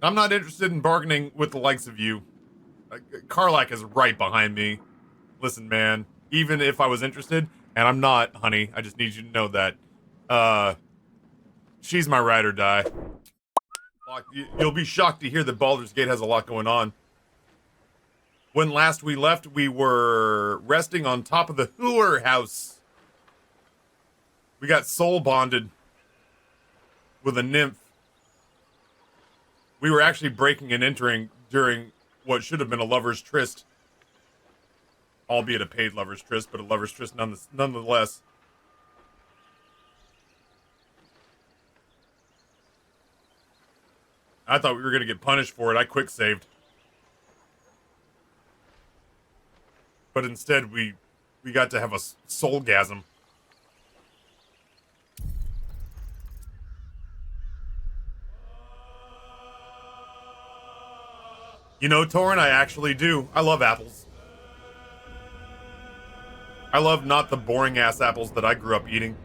I'm not interested in bargaining with the likes of you. Karlak is right behind me. Listen, man, even if I was interested, and I'm not, honey, I just need you to know that, uh, she's my ride or die. You'll be shocked to hear that Baldur's Gate has a lot going on. When last we left, we were resting on top of the Hooer house. We got soul bonded with a nymph. We were actually breaking and entering during what should have been a lover's tryst. Albeit a paid lover's tryst, but a lover's tryst nonetheless. I thought we were going to get punished for it. I quick saved. But instead, we got to have a soulgasm. You know, Torin, I actually do. I love apples. I love not the boring-ass apples that I grew up eating.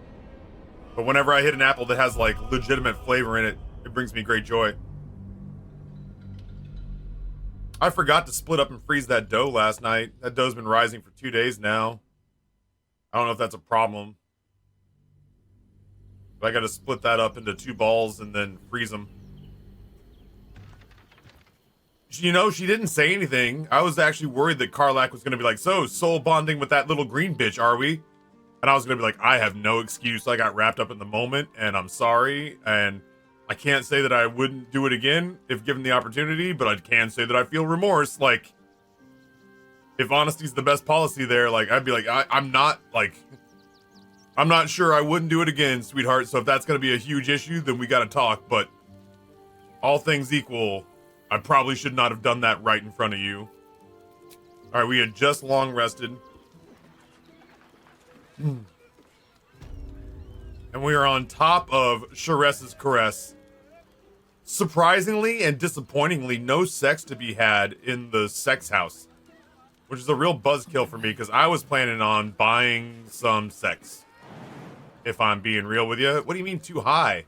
But whenever I hit an apple that has, like, legitimate flavor in it, it brings me great joy. I forgot to split up and freeze that dough last night. That dough's been rising for 2 days now. I don't know if that's a problem. But I gotta split that up into 2 balls and then freeze them. You know, she didn't say anything. I was actually worried that Karlak was gonna be like, so, soul bonding with that little green bitch, are we? And I was gonna be like, I have no excuse. I got wrapped up in the moment, and I'm sorry, and I can't say that I wouldn't do it again if given the opportunity, but I can say that I feel remorse. Like, if honesty's the best policy there, like, I'd be like, I'm not sure I wouldn't do it again, sweetheart. So if that's going to be a huge issue, then we got to talk. But all things equal, I probably should not have done that right in front of you. All right, we had just long rested. And we are on top of Sharess's caress. Surprisingly and disappointingly, no sex to be had in the sex house, which is a real buzzkill for me because I was planning on buying some sex. If I'm being real with you. What do you mean too high?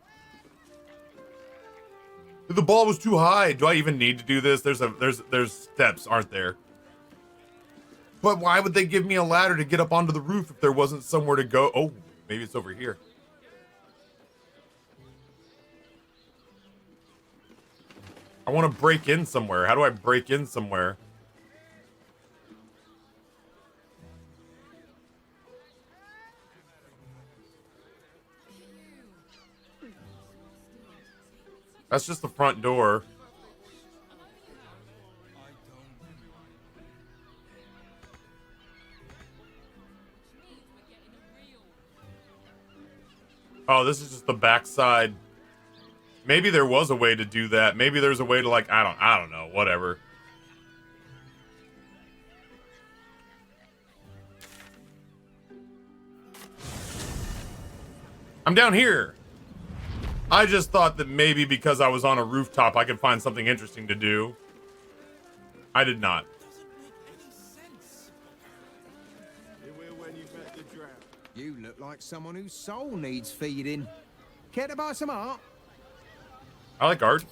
The ball was too high. Do I even need to do this? There's steps, aren't there? But why would they give me a ladder to get up onto the roof if there wasn't somewhere to go? Oh, maybe it's over here. I want to break in somewhere. How do I break in somewhere? That's just the front door. Oh, this is just the backside. Maybe there was a way to do that. Maybe there's a way to, like, I don't know, whatever. I'm down here. I just thought that maybe because I was on a rooftop, I could find something interesting to do. I did not. You look like someone whose soul needs feeding. Care to buy some art? I like art.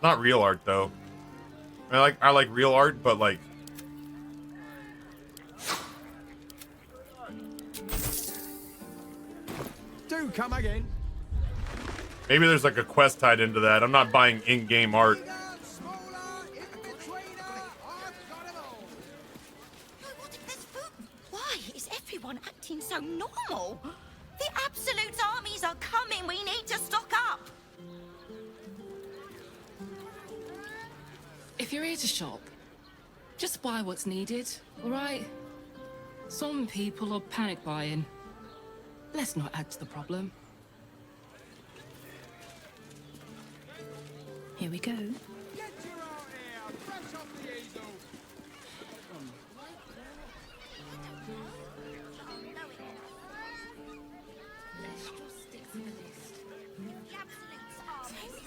Not real art though. I like real art, but like Do come again. maybe there's like a quest tied into that. I'm not buying in-game art. Why is everyone acting so normal? The Absolute armies are coming. We need to stock up. If you're here to shop, just buy what's needed, all right? Some people are panic buying. Let's not add to the problem. Here we go.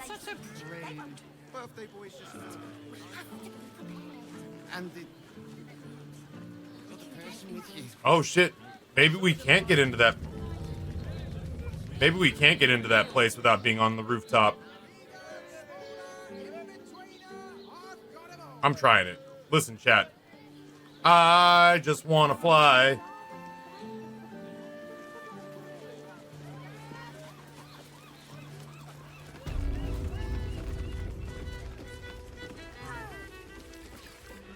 Such a rude. Birthday boy's just and the person with you. Oh shit. Maybe we can't get into that. Maybe we can't get into that place without being on the rooftop. I'm trying it. Listen, chat. I just want to fly.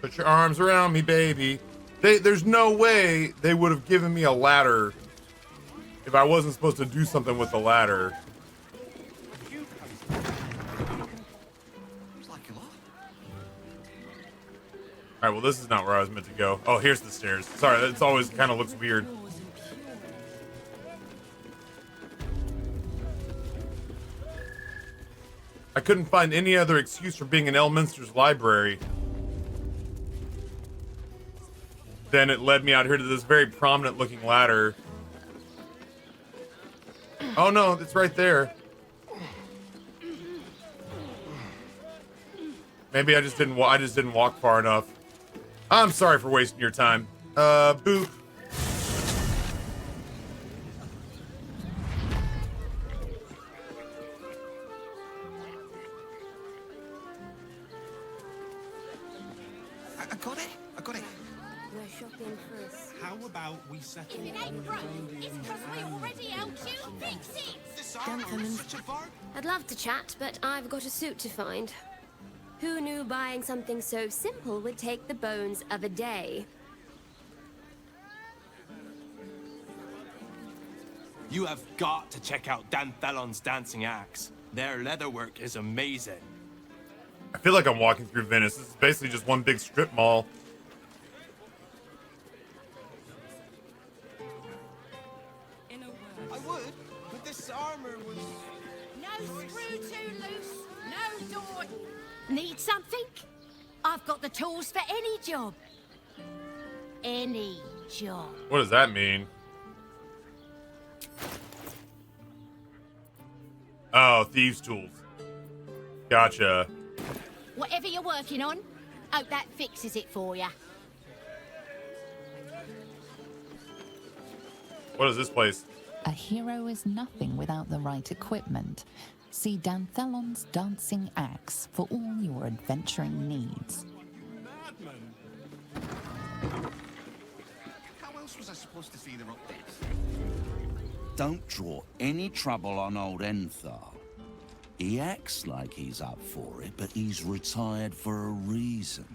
Put your arms around me, baby. There's no way they would have given me a ladder if I wasn't supposed to do something with the ladder. All right, well, this is not where I was meant to go. Oh, here's the stairs. Sorry, it's always kind of looks weird. I couldn't find any other excuse for being in Elminster's library. Then it led me out here to this very prominent looking ladder. Oh no, it's right there. Maybe I just didn't walk far enough. I'm sorry for wasting your time. Boop. I got it. I got it. We're shopping first. How about we settle If it ain't broke, it's because we already helped you fix it. this armor is such a bar? I'd love to chat, but I've got a suit to find. Who knew buying something so simple would take the bones of a day? You have got to check out Dan Thelon's dancing axe. Their leatherwork is amazing. I feel like I'm walking through Venice. This is basically just one big strip mall. I would, but this armor was... No screw too loose, no door. Need something? I've got the tools for any job. Any job. What does that mean? Oh, thieves' tools. Gotcha. Whatever you're working on, hope that fixes it for you. What is this place? A hero is nothing without the right equipment. See Dan Thelon's dancing axe for all your adventuring needs. How else was I supposed to see the updates? Don't draw any trouble on old Enthar. He acts like he's up for it, but he's retired for a reason.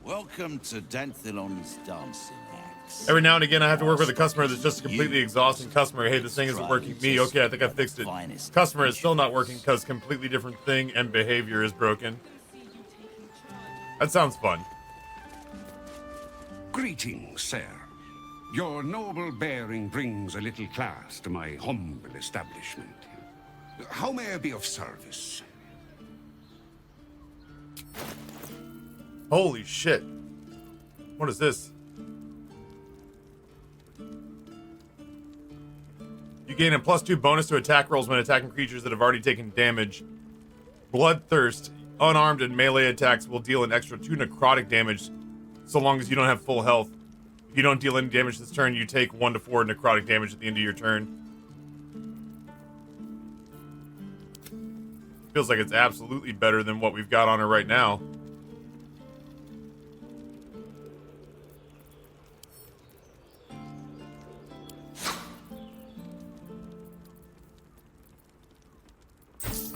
Welcome to Danthelon's dancing axe. Every now and again, I have to work with a customer that's just a completely exhausting customer. Hey, this thing isn't working. Me, okay, I think I fixed it. Customer is still not working because completely different thing and behavior is broken. That sounds fun. Greetings, sir. Your noble bearing brings a little class to my humble establishment. How may I be of service? Holy shit. What is this? You gain a +2 bonus to attack rolls when attacking creatures that have already taken damage. Bloodthirst. Unarmed and melee attacks will deal an extra 2 necrotic damage so long as you don't have full health. If you don't deal any damage this turn, you take 1 to 4 necrotic damage at the end of your turn. Feels like it's absolutely better than what we've got on her right now.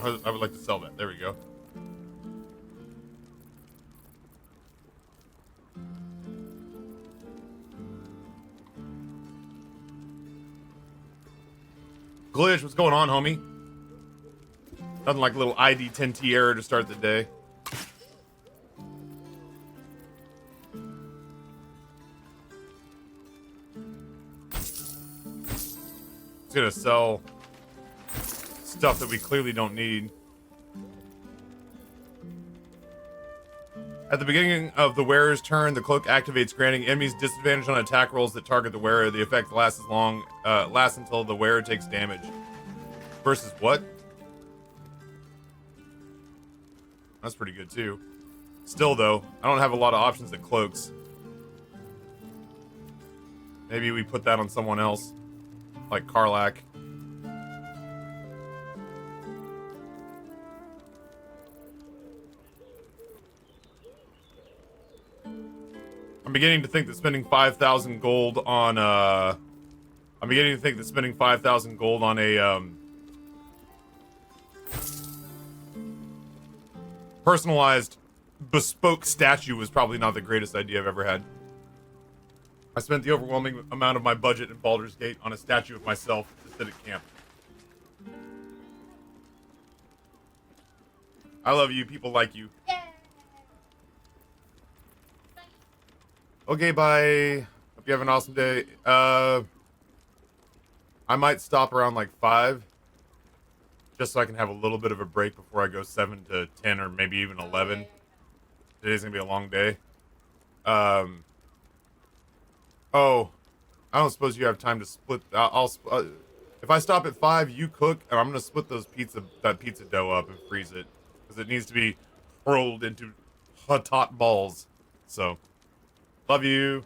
I would like to sell that. There we go. Glitch, what's going on, homie? Nothing like a little ID 10T error to start the day. It's gonna sell stuff that we clearly don't need. At the beginning of the wearer's turn, the cloak activates, granting enemies disadvantage on attack rolls that target the wearer. The effect lasts until the wearer takes damage. Versus what? That's pretty good too. Still though, I don't have a lot of options at cloaks. Maybe we put that on someone else, like Karlak. I'm beginning to think that spending 5,000 gold on a personalized bespoke statue was probably not the greatest idea I've ever had. I spent the overwhelming amount of my budget in Baldur's Gate on a statue of myself to sit at camp. I love you, people like you. Okay, bye. Hope you have an awesome day. I might stop around like 5. Just so I can have a little bit of a break before I go 7 to 10 or maybe even 11. Today's gonna be a long day. Oh, I don't suppose you have time to split. If I stop at 5, you cook, and I'm gonna split that pizza dough up and freeze it because it needs to be rolled into hot balls. So, love you.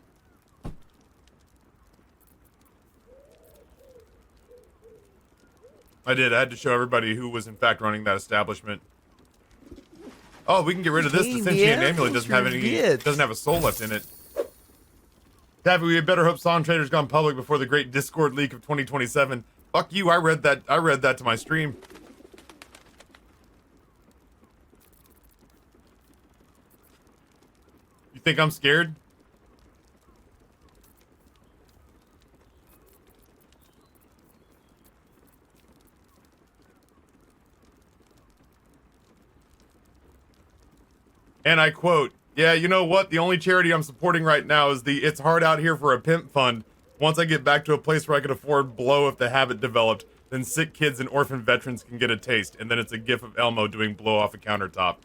I had to show everybody who was in fact running that establishment. Oh, we can get rid of this. The sentient amulet doesn't have a soul left in it. Taffy, we had better hope Song Trader's gone public before the great Discord leak of 2027. Fuck you, I read that to my stream. You think I'm scared? And I quote, yeah, you know what? The only charity I'm supporting right now is the It's Hard Out Here for a Pimp Fund. Once I get back to a place where I can afford blow if the habit developed, then sick kids and orphan veterans can get a taste. And then it's a gif of Elmo doing blow off a countertop.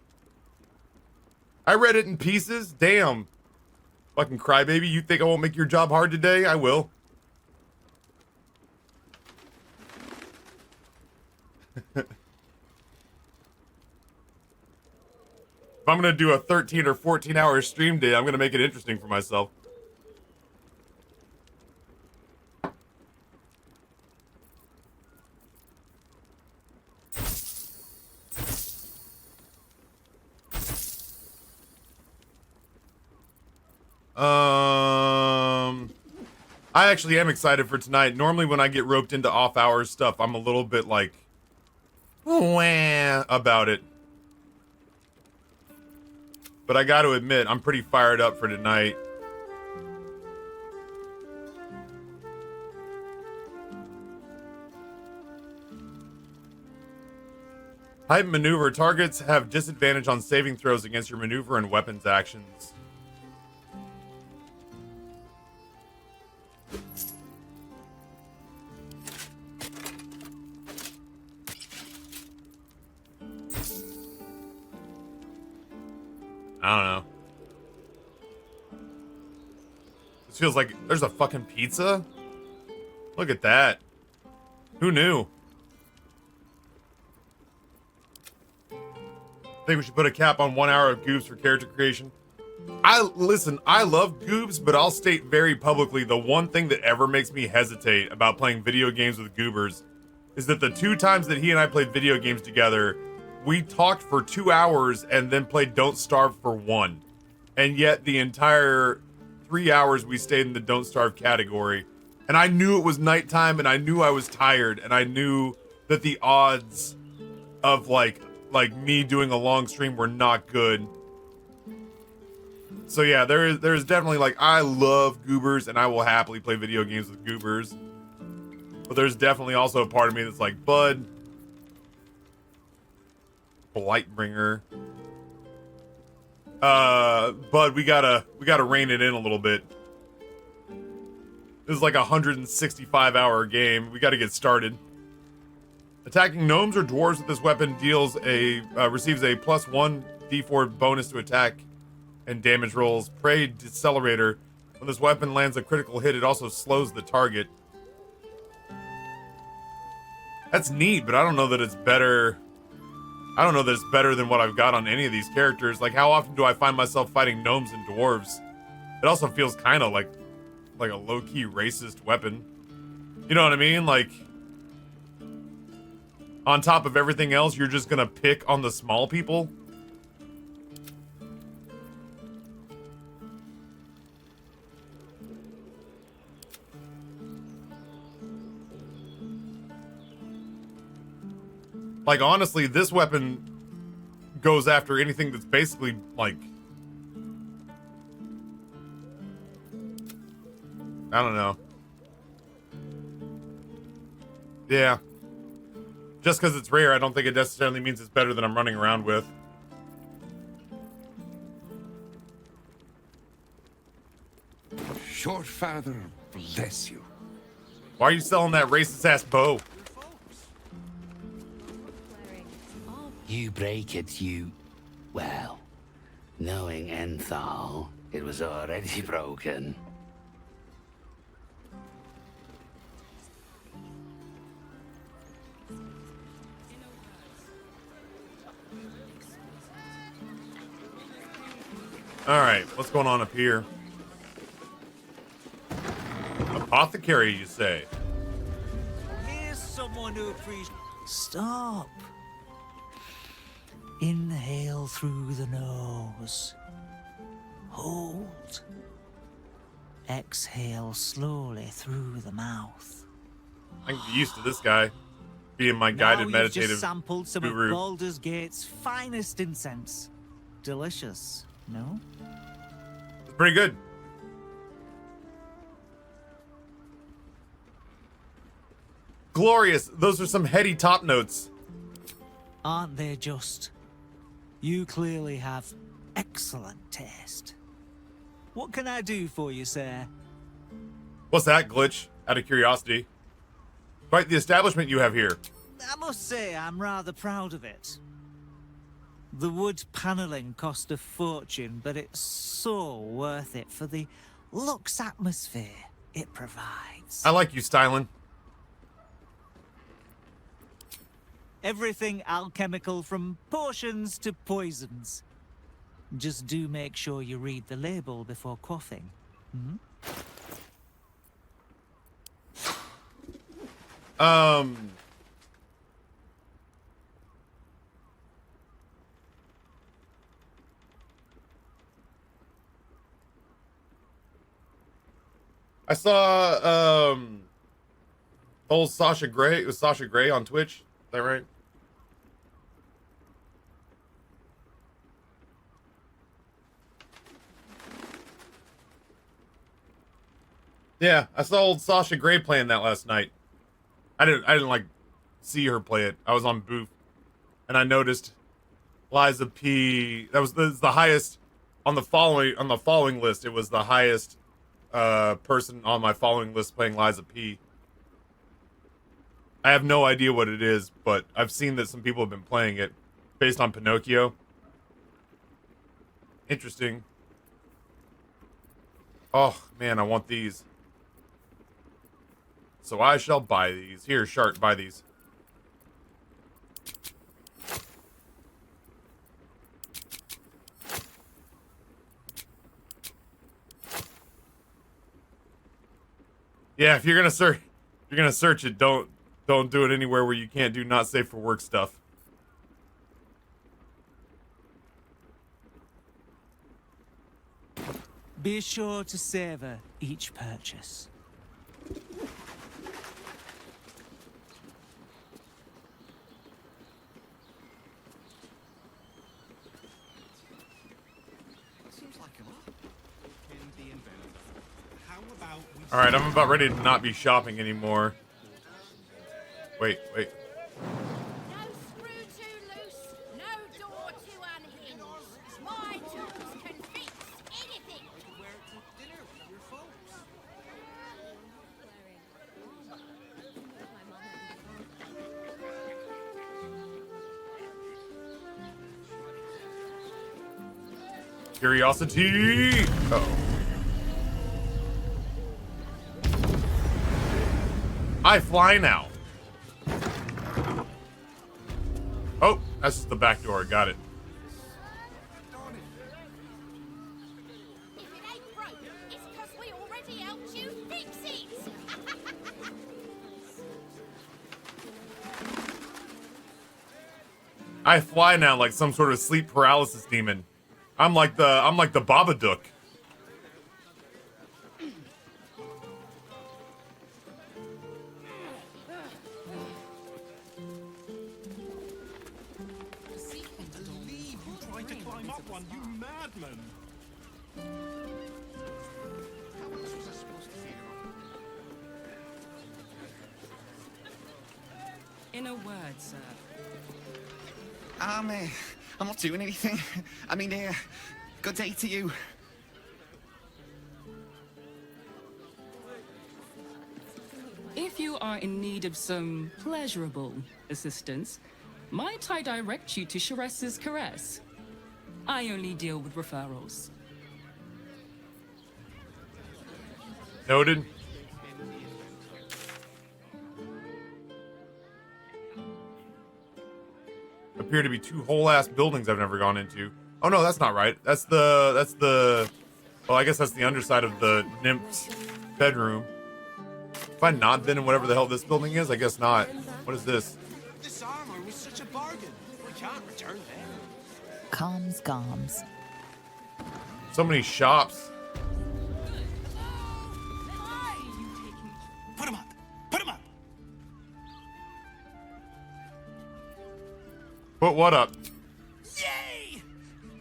I read it in pieces. Damn. Fucking crybaby. You think I won't make your job hard today? I will. If I'm gonna do a 13 or 14 hour stream day, I'm gonna make it interesting for myself. I actually am excited for tonight. Normally when I get roped into off hours stuff, I'm a little bit like, wah about it. But I got to admit, I'm pretty fired up for tonight. Hype maneuver. Targets have disadvantage on saving throws against your maneuver and weapons actions. I don't know. This feels like there's a fucking pizza? Look at that. Who knew? Think we should put a cap on 1 hour of goobs for character creation? Listen, I love goobs, but I'll state very publicly the one thing that ever makes me hesitate about playing video games with goobers is that the 2 times that he and I played video games together, we talked for 2 hours and then played Don't Starve for 1. And yet the entire 3 hours we stayed in the Don't Starve category. And I knew it was nighttime and I knew I was tired and I knew that the odds of like me doing a long stream were not good. So yeah, there's definitely like, I love goobers and I will happily play video games with goobers. But there's definitely also a part of me that's like, bud, Blightbringer. Bud, we gotta rein it in a little bit. This is like a 165-hour game. We gotta get started. Attacking gnomes or dwarves with this weapon deals receives a +1 d4 bonus to attack and damage rolls. Prey Decelerator. When this weapon lands a critical hit, it also slows the target. That's neat, but I don't know that it's better. I don't know that it's better than what I've got on any of these characters. Like, how often do I find myself fighting gnomes and dwarves? It also feels kind of like a low-key racist weapon. You know what I mean? Like, on top of everything else, you're just gonna pick on the small people? Like, honestly, this weapon goes after anything that's basically, like... I don't know. Yeah. Just because it's rare, I don't think it necessarily means it's better than I'm running around with. Your father bless you. Why are you selling that racist-ass bow? You break it, you... Well, knowing Enthal, it was already broken. Alright, what's going on up here? Apothecary, you say? Here's someone who appreciates... Stop. Inhale through the nose. Hold. Exhale slowly through the mouth. I can get used to this guy being my guided Now meditative you've just sampled some guru. of Baldur's Gate's finest incense. Delicious, no? It's pretty good. Glorious. Those are some heady top notes. Aren't they just? You clearly have excellent taste. What can I do for you, sir? What's that, Glitch? Out of curiosity. Quite the establishment you have here. I must say, I'm rather proud of it. The wood paneling cost a fortune, but it's so worth it for the luxe atmosphere it provides. I like you, styling. Everything alchemical from potions to poisons. Just do make sure you read the label before quaffing. Hmm? I saw old Sasha Grey. It was Sasha Grey on Twitch. Is that right? Yeah, I saw old Sasha Grey playing that last night. I didn't like see her play it. I was on booth, and I noticed Liza P. That was the highest on the following list. It was the highest person on my following list playing Liza P. I have no idea what it is, but I've seen that some people have been playing it based on Pinocchio. Interesting. Oh man, I want these. So I shall buy these. Here, Shark, buy these. Yeah, if you're gonna search it, don't do it anywhere where you can't do not safe for work stuff. Be sure to savor each purchase. Alright, I'm about ready to not be shopping anymore. Wait. No screw too loose, no door too unhinged. My tools can fix anything. Curiosity! Uh-oh. I fly now. Oh, that's just the back door. Got it. If it ain't broke, it's 'cause we already helped you fix it. I fly now like some sort of sleep paralysis demon. I'm like the Babadook. to climb up one, you madman! In a word, sir. I'm not doing anything. I mean, good day to you. If you are in need of some pleasurable assistance, might I direct you to Sharess's Caress? I only deal with referrals. Noted. Appear to be two whole ass buildings I've never gone into. Oh no, that's not right. That's the well, I guess that's the underside of the nymph's bedroom. Have I not been in whatever the hell this building is? I guess not. What is this? This armor was such a bargain. We can't return it. Calms Garms. So many shops. Put him up! Put him up! Put what up? Yay!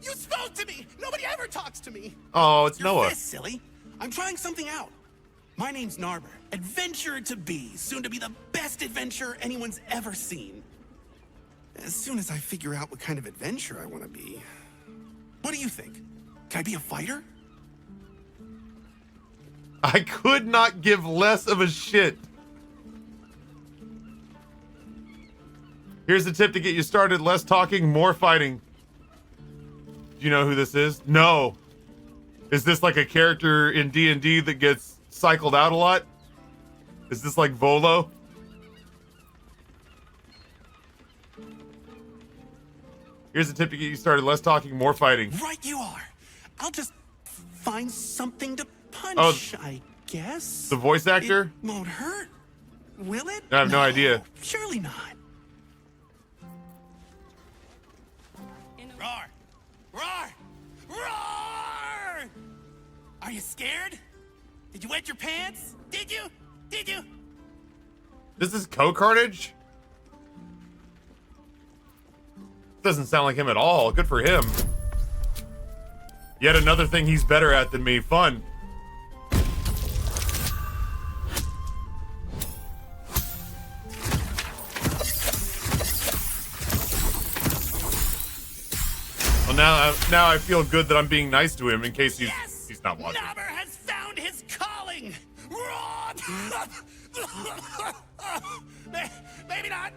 You spoke to me! Nobody ever talks to me! Oh, it's You're Noah. this silly. I'm trying something out. My name's Narber. Adventurer to be. Soon to be the best adventurer anyone's ever seen. As soon as I figure out what kind of adventurer I want to be. What do you think? Can I be a fighter? I could not give less of a shit. Here's a tip to get you started. Less talking, more fighting. Do you know who this is? No. Is this like a character in D&D that gets cycled out a lot? Is this like Volo? Here's a tip to get you started. Less talking, more fighting. Right you are. I'll just find something to punch, I guess. The voice actor? It won't hurt, will it? I have no idea. Surely not. Roar! Roar! Roar! Are you scared? Did you wet your pants? Did you? Did you? This is Co-Carnage? Doesn't sound like him at all. Good for him. Yet another thing he's better at than me. Fun. Well, now I feel good that I'm being nice to him in case he's not watching. Narber has found his calling. Maybe not.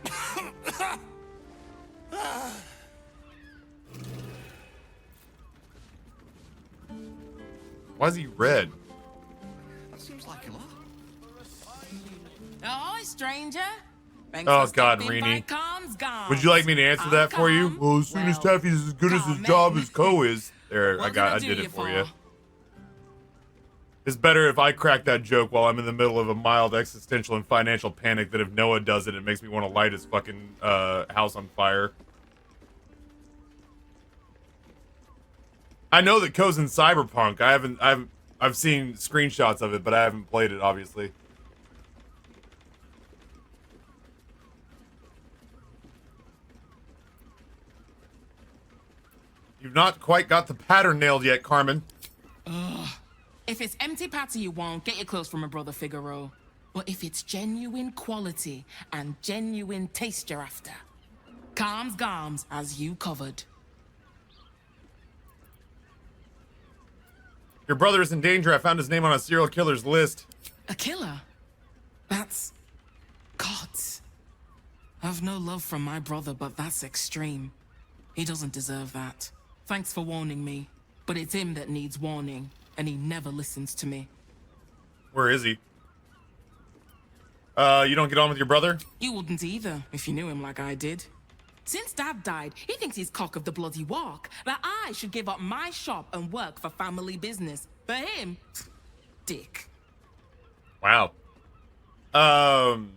Why is he red? That seems like a lot. Ahoy, stranger. Oh God, Rini. Would you like me to answer that for you? Well, as soon as Taffy's as good as his job as Co is. There, I did it for you. It's better if I crack that joke while I'm in the middle of a mild existential and financial panic than if Noah does it. It makes me want to light his fucking house on fire. I know that Co's in Cyberpunk. I've seen screenshots of it, but I haven't played it, obviously. You've not quite got the pattern nailed yet, Carmen. Ugh. If it's empty patty you want, get your clothes from a brother Figaro. But if it's genuine quality and genuine taste you're after, calms garms as you covered. Your brother is in danger. I found his name on a serial killer's list. A killer? That's... gods. I've no love from my brother, but that's extreme. He doesn't deserve that. Thanks for warning me, but it's him that needs warning, and he never listens to me. Where is he? You don't get on with your brother? You wouldn't either, if you knew him like I did. Since Dad died, he thinks he's cock of the bloody walk, that I should give up my shop and work for family business. For him, dick. Wow. Sounds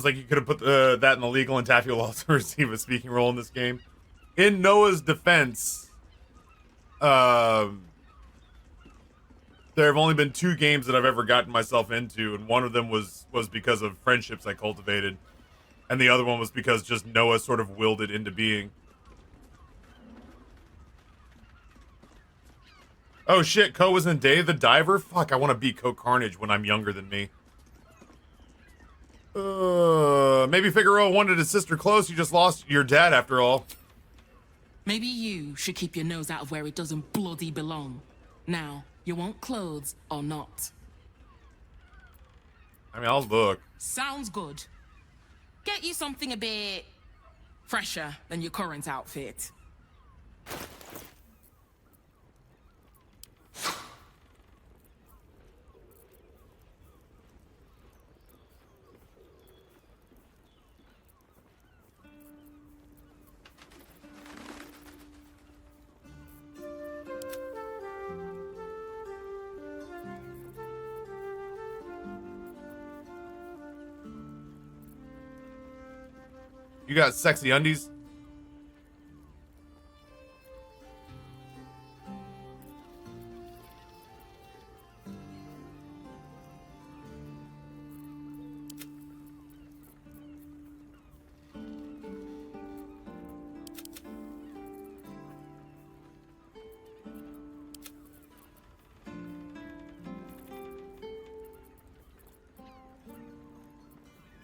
like you could have put that in the legal, and Taffy will also receive a speaking role in this game. In Noah's defense, there have only been 2 games that I've ever gotten myself into, and one of them was because of friendships I cultivated, and the other one was because just Noah sort of willed it into being. Oh shit, Ko was in Day of the Diver? Fuck, I want to beat Ko Carnage when I'm younger than me. Maybe Figaro wanted his sister close. You just lost your dad after all. Maybe you should keep your nose out of where it doesn't bloody belong. Now, you want clothes or not? I mean, I'll look. Sounds good. Get you something a bit fresher than your current outfit. You got sexy undies?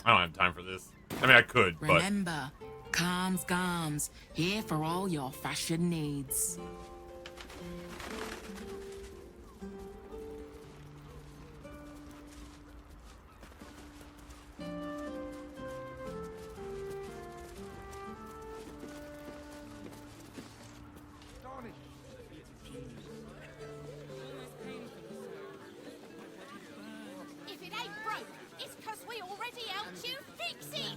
I don't have time for this. I mean, I could, but... Remember, Calms Garms, here for all your fashion needs. If it ain't broke, it's 'cause we already helped you fix it.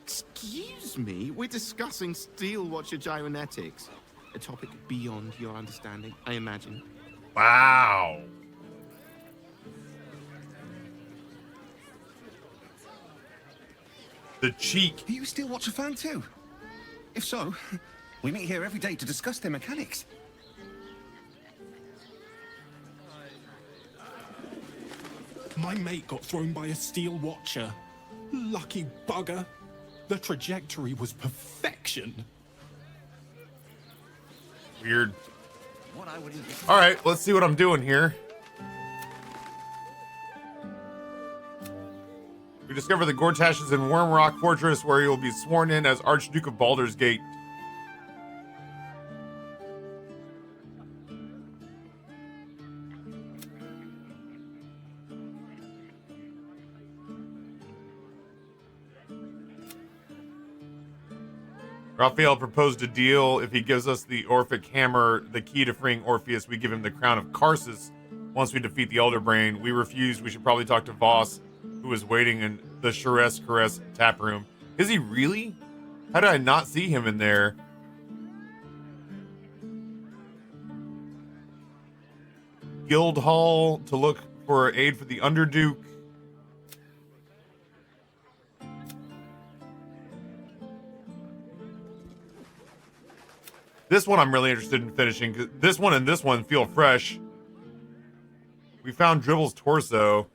Excuse me, we're discussing steel watcher gyromatics. A topic beyond your understanding, I imagine. Wow. The cheek. Are you a steel watcher fan too? If so, we meet here every day to discuss their mechanics. My mate got thrown by a steel watcher. Lucky bugger. The trajectory was perfection. Weird. All right, let's see what I'm doing here. We discover the Gortash is in Wormrock Fortress, where he will be sworn in as Archduke of Baldur's Gate. Raphael proposed a deal. If he gives us the Orphic Hammer, the key to freeing Orpheus, we give him the crown of Karsus. Once we defeat the Elder Brain, we refused. We should probably talk to Voss, who is waiting in the Caress tap room. Is he really? How did I not see him in there? Guild Hall to look for aid for the Underduke. This one I'm really interested in finishing. 'Cause this one and this one feel fresh. We found Dribble's torso.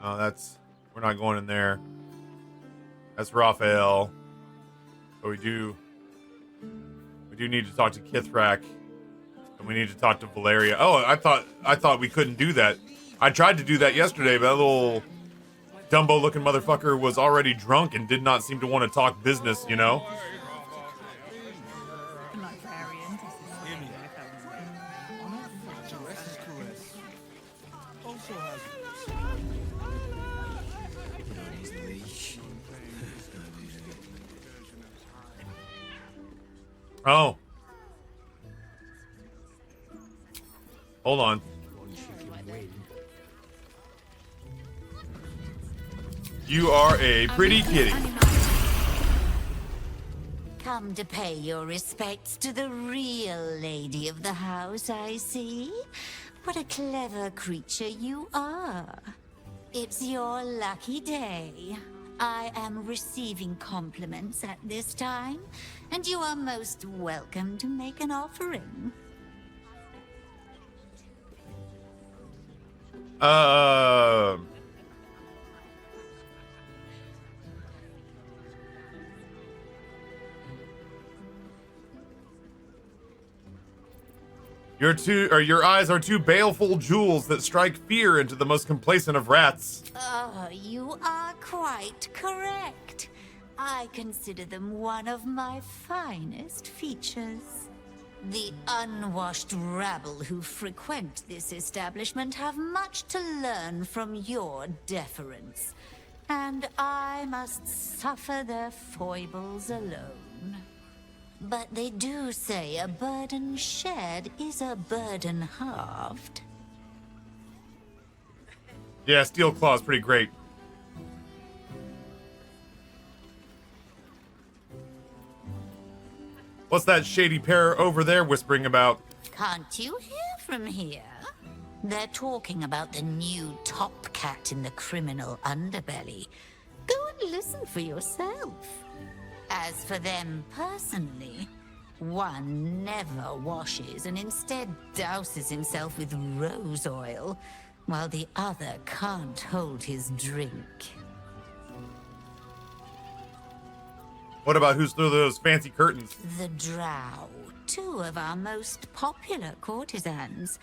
Oh, that's... We're not going in there. That's Raphael. But we do need to talk to Kithrak. And we need to talk to Valeria. Oh, I thought we couldn't do that. I tried to do that yesterday, but that little Dumbo-looking motherfucker was already drunk and did not seem to want to talk business, you know? Oh. Hold on. You are a pretty kitty. Come to pay your respects to the real lady of the house, I see. What a clever creature you are. It's your lucky day. I am receiving compliments at this time, and you are most welcome to make an offering. Your eyes are two baleful jewels that strike fear into the most complacent of rats. You are quite correct. I consider them one of my finest features. The unwashed rabble who frequent this establishment have much to learn from your deference, and I must suffer their foibles alone. But they do say a burden shared is a burden halved. Yeah, Steel Claw is pretty great. What's that shady pair over there whispering about? Can't you hear from here? They're talking about the new top cat in the criminal underbelly. Go and listen for yourself. As for them personally, one never washes and instead douses himself with rose oil, while the other can't hold his drink. What about who's through those fancy curtains? The Drow, two of our most popular courtesans.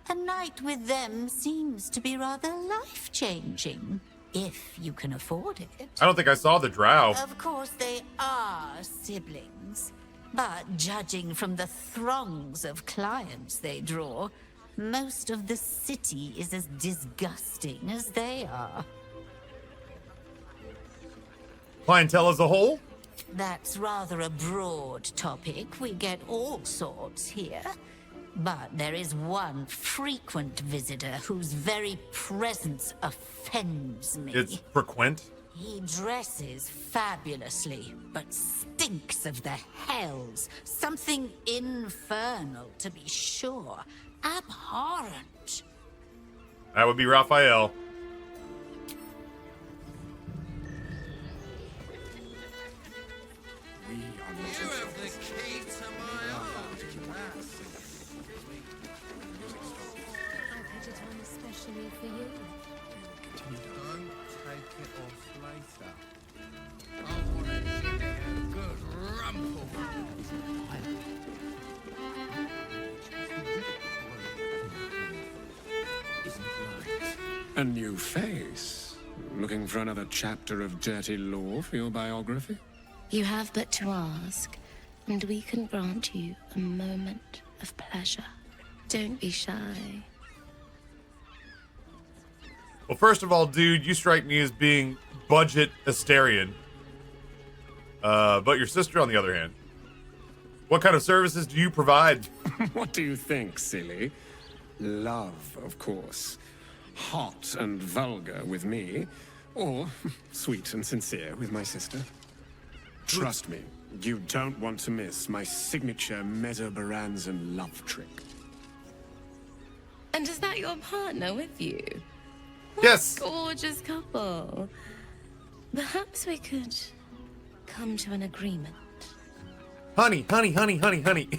A night with them seems to be rather life-changing, if you can afford it. I don't think I saw the Drow. Of course, they are siblings, but judging from the throngs of clients they draw, most of the city is as disgusting as they are. Clientele as a whole? That's rather a broad topic. We get all sorts here. But there is one frequent visitor whose very presence offends me. It's frequent? He dresses fabulously, but stinks of the hells. Something infernal, to be sure. Abhorrent. That would be Raphael. You have the key to my heart. I put it on especially for you. Don't take it off later. I want to give it a good rumple. A new face. Looking for another chapter of dirty lore for your biography? You have but to ask, and we can grant you a moment of pleasure. Don't be shy. Well, first of all, dude, you strike me as being budget Astarian. But your sister, on the other hand. What kind of services do you provide? What do you think, silly? Love, of course. Hot and vulgar with me, or sweet and sincere with my sister. Trust me, you don't want to miss my signature Mesobaranzan love trick. And is that your partner with you? Yes. Gorgeous couple. Perhaps we could come to an agreement. Honey, honey, honey, honey, honey.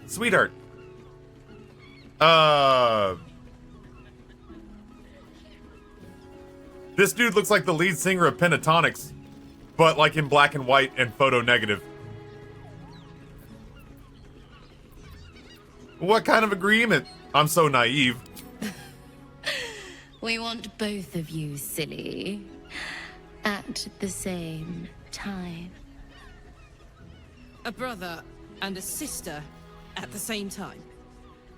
Sweetheart. This dude looks like the lead singer of Pentatonics, but like in black and white and photo negative. What kind of agreement? I'm so naive. We want both of you, silly, at the same time. A brother and a sister at the same time?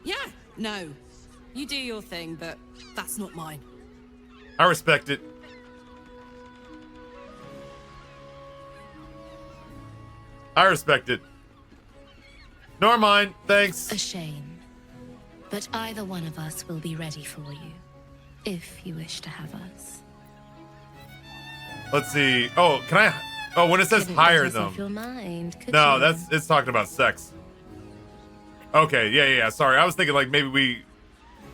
Yeah, no. You do your thing, but that's not mine. I respect it. I respect it. Nor mine, thanks. A shame. But either one of us will be ready for you, if you wish to have us. Let's see. Oh, can I? Oh, when it says Couldn't hire get us off them. your mind, could No, you? it's talking about sex. Okay, yeah. Sorry, I was thinking like maybe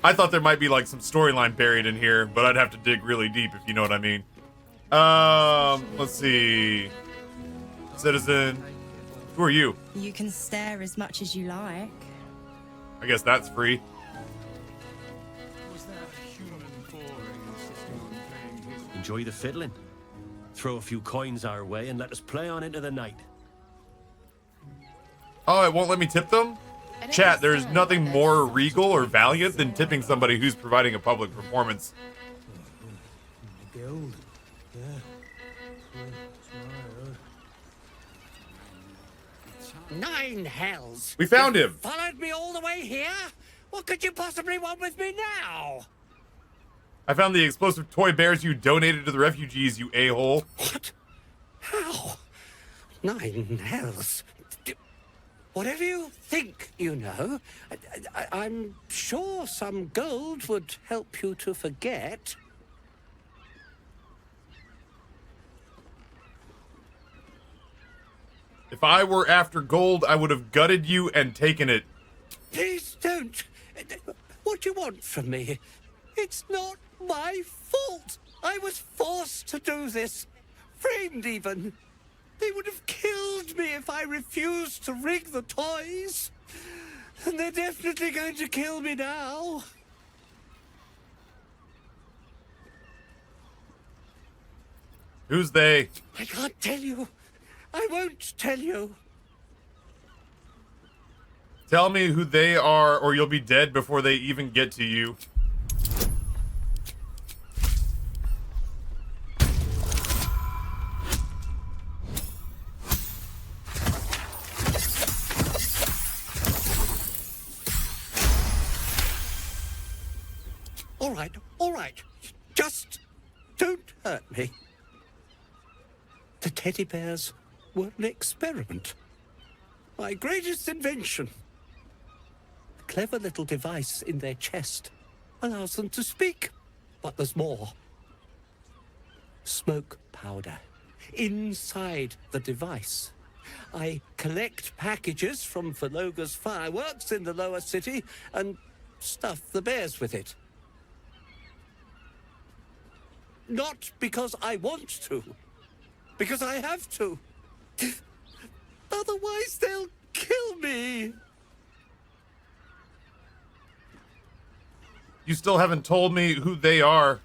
I thought there might be like some storyline buried in here, but I'd have to dig really deep if you know what I mean. Let's see. Citizen. Who are you? You can stare as much as you like. I guess that's free. Was that human boring insisting on playing his... Enjoy the fiddling. Throw a few coins our way and let us play on into the night. Oh, it won't let me tip them? Chat, there's nothing more regal or valiant than tipping somebody who's providing a public performance. Guild. Yeah. 9 hells! We found him! Followed me all the way here? What could you possibly want with me now? I found the explosive toy bears you donated to the refugees, you a-hole. What? How? 9 hells. Whatever you think you know, I'm sure some gold would help you to forget. If I were after gold, I would have gutted you and taken it. Please don't. What do you want from me? It's not my fault. I was forced to do this. Framed even. They would have killed me if I refused to rig the toys. And they're definitely going to kill me now. Who's they? I can't tell you. I won't tell you. Tell me who they are, or you'll be dead before they even get to you. All right. Just don't hurt me. The teddy bears were an experiment. My greatest invention. A clever little device in their chest allows them to speak. But there's more. Smoke powder inside the device. I collect packages from Verloga's fireworks in the lower city and stuff the bears with it. Not because I want to, because I have to. Otherwise, they'll kill me. You still haven't told me who they are.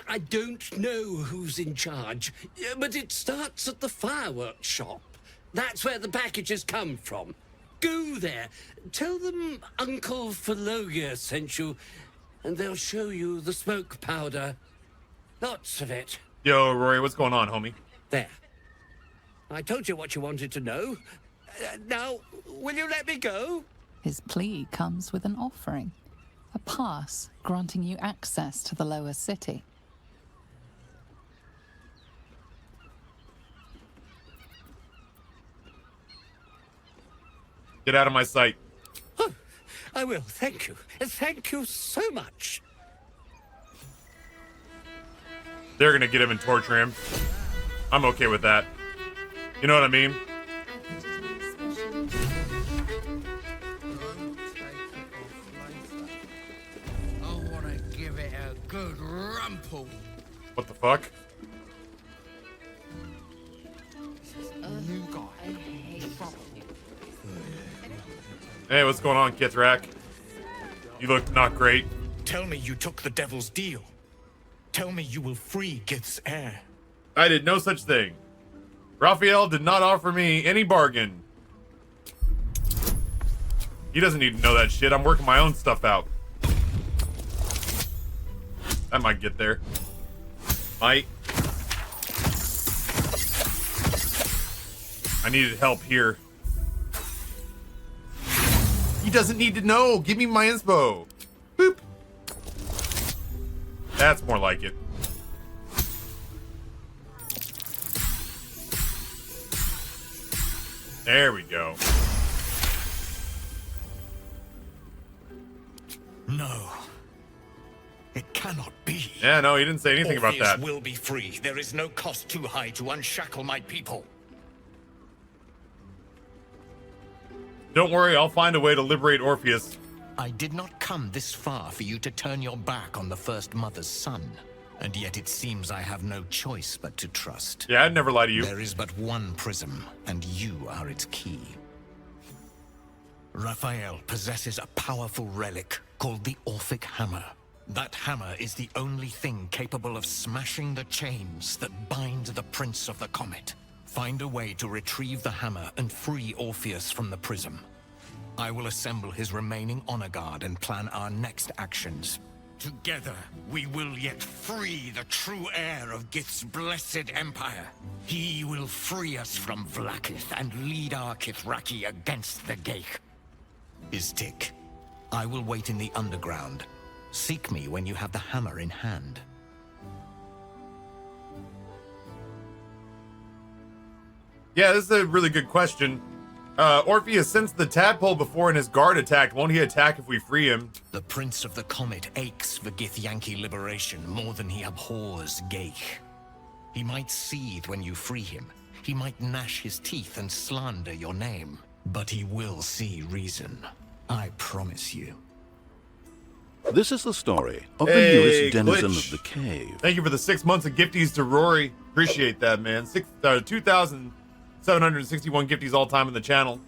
I don't know who's in charge, but it starts at the fireworks shop. That's where the packages come from. Go there. Tell them Uncle Verloga sent you, and they'll show you the smoke powder. Lots of it. Yo, Rory, what's going on, homie? There. I told you what you wanted to know. Now, will you let me go? His plea comes with an offering. A pass granting you access to the lower city. Get out of my sight. Oh, I will, thank you. Thank you so much. They're gonna get him and torture him. I'm okay with that. You know what I mean? I want to give it a good rumple. What the fuck? New guy. Hey, what's going on, Kithrak? You look not great. Tell me you took the devil's deal. Tell me you will free Gith's heir. I did no such thing. Raphael did not offer me any bargain. He doesn't need to know that shit. I'm working my own stuff out. I might get there. Might. I needed help here. He doesn't need to know. Give me my inspo. Boop. That's more like it. There we go. No. It cannot be. Yeah, no, he didn't say anything about Orpheus that. will be free. There is no cost too high to unshackle my people. Don't worry, I'll find a way to liberate Orpheus. I did not come this far for you to turn your back on the First Mother's son. And yet it seems I have no choice but to trust. Yeah, I'd never lie to you. There is but one prism, and you are its key. Raphael possesses a powerful relic called the Orphic Hammer. That hammer is the only thing capable of smashing the chains that bind the Prince of the Comet. Find a way to retrieve the hammer and free Orpheus from the prism. I will assemble his remaining honor guard and plan our next actions. Together, we will yet free the true heir of Gith's blessed empire. He will free us from Vlaakith and lead our Kithraki against the Geich. Istik, I will wait in the underground. Seek me when you have the hammer in hand. Yeah, this is a really good question. Orpheus sensed the tadpole before and his guard attacked. Won't he attack if we free him? The Prince of the Comet aches for Githyanki liberation more than he abhors Geich. He might seethe when you free him. He might gnash his teeth and slander your name. But he will see reason. I promise you. This is the story of the newest denizen of the cave. Thank you for the 6 months of gifties to Rory. Appreciate that, man. 2,761 gifties all time in the channel.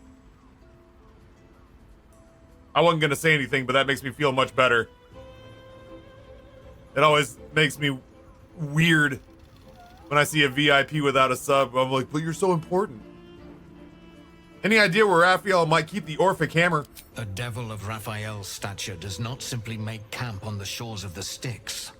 I wasn't going to say anything, but that makes me feel much better. It always makes me weird when I see a VIP without a sub. I'm like, but you're so important. Any idea where Raphael might keep the Orphic Hammer? A devil of Raphael's stature does not simply make camp on the shores of the Styx.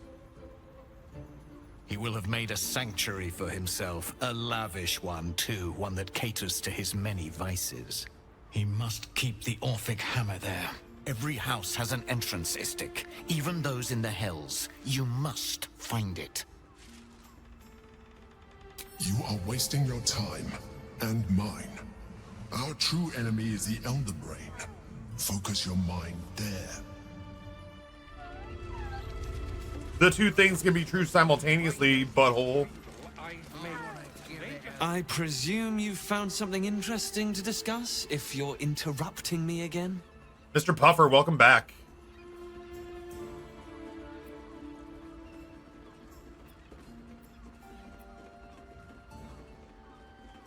He will have made a sanctuary for himself, a lavish one too, one that caters to his many vices. He must keep the Orphic Hammer there. Every house has an entrance, Istik, even those in the Hells. You must find it. You are wasting your time, and mine. Our true enemy is the Elder Brain. Focus your mind there. The two things can be true simultaneously, butthole. I presume you've found something interesting to discuss, if you're interrupting me again? Mr. Puffer, welcome back.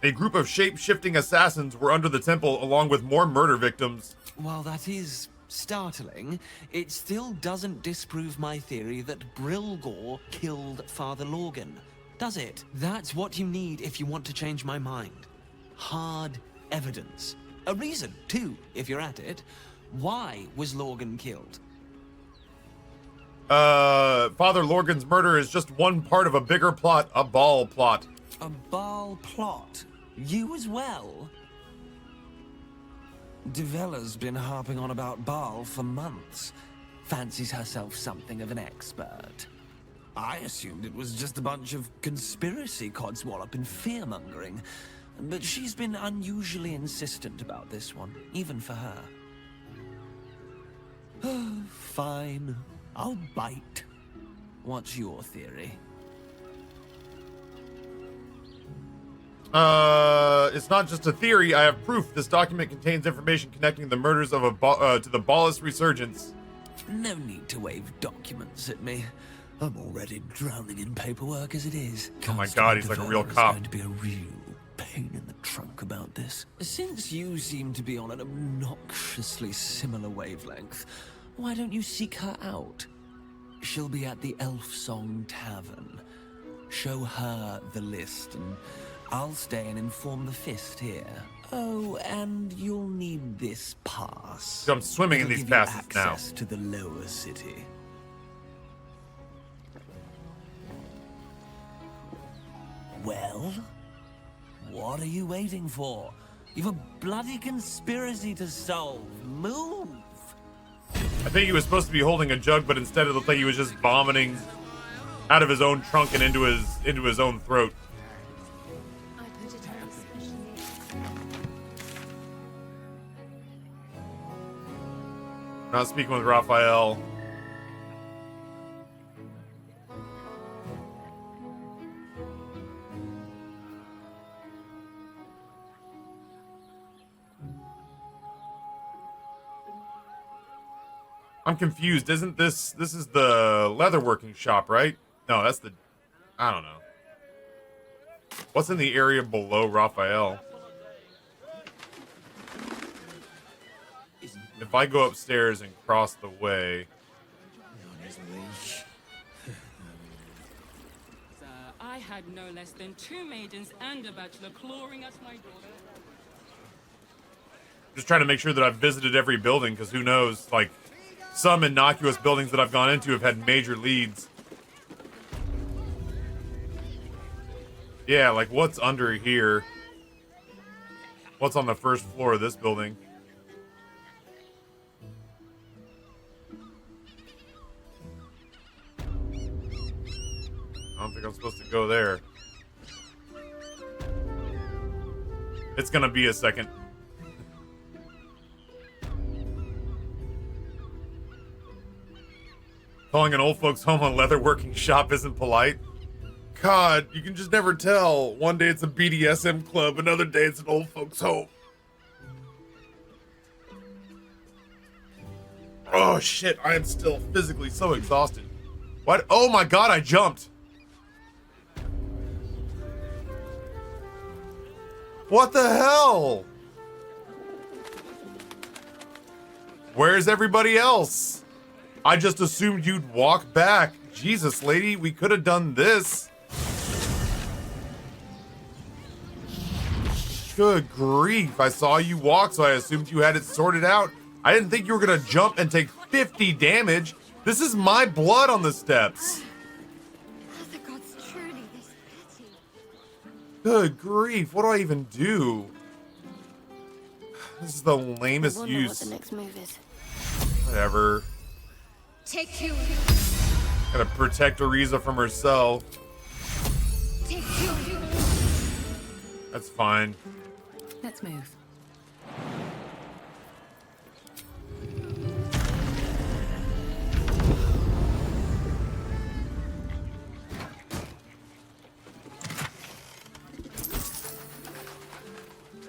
A group of shape-shifting assassins were under the temple along with more murder victims. While that is startling, it still doesn't disprove my theory that Brilgor killed Father Lorgan, does it? That's what you need if you want to change my mind. Hard evidence. A reason, too, if you're at it. Why was Lorgan killed? Father Lorgan's murder is just one part of a bigger plot, a Baal plot. A Baal plot? You as well? Devella's been harping on about Baal for months. Fancies herself something of an expert. I assumed it was just a bunch of conspiracy codswallop and fear-mongering, but she's been unusually insistent about this one, even for her. Fine, I'll bite. What's your theory? It's not just a theory. I have proof. This document contains information connecting the murders of to the Baalist resurgence. No need to wave documents at me. I'm already drowning in paperwork as it is. Oh my god, he's like a real cop. Going to be a real pain in the trunk about this. Since you seem to be on an obnoxiously similar wavelength, why don't you seek her out? She'll be at the Elf Song Tavern. Show her the list and I'll stay and inform the Fist here. Oh, and you'll need this pass. I'm swimming in these passes now. Access to the lower city. Well, what are you waiting for? You've a bloody conspiracy to solve. Move! I think he was supposed to be holding a jug, but instead it looked like he was just vomiting out of his own trunk and into his own throat. Not speaking with Raphael. I'm confused. Isn't this is the leatherworking shop, right? No, that's the, I don't know. What's in the area below Raphael? If I go upstairs and cross the way... I had no less than 2 maidens and a bachelor clawing at my daughter. Just trying to make sure that I've visited every building, because who knows, like, some innocuous buildings that I've gone into have had major leads. Yeah, like, what's under here? What's on the first floor of this building? I don't think I'm supposed to go there. It's gonna be a second. Calling an old folks home a leatherworking shop isn't polite. God, you can just never tell. One day it's a BDSM club, another day it's an old folks home. Oh shit, I am still physically so exhausted. What? Oh my god, I jumped. What the hell? Where's everybody else? I just assumed you'd walk back. Jesus, lady, we could have done this. Good grief. I saw you walk, so I assumed you had it sorted out. I didn't think you were gonna jump and take 50 damage. This is my blood on the steps. The gods truly this petty. Good grief, what do I even do? This is the lamest I wonder use. what the next move is. Whatever. Take you. Gotta protect Ariza from herself. Take you. That's fine. Let's move.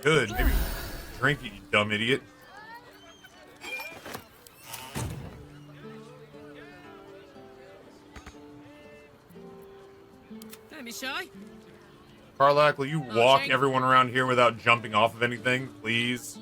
Good, maybe drink it, you dumb idiot. Don't be shy. Karlak, will you walk Jake. everyone around here without jumping off of anything, please?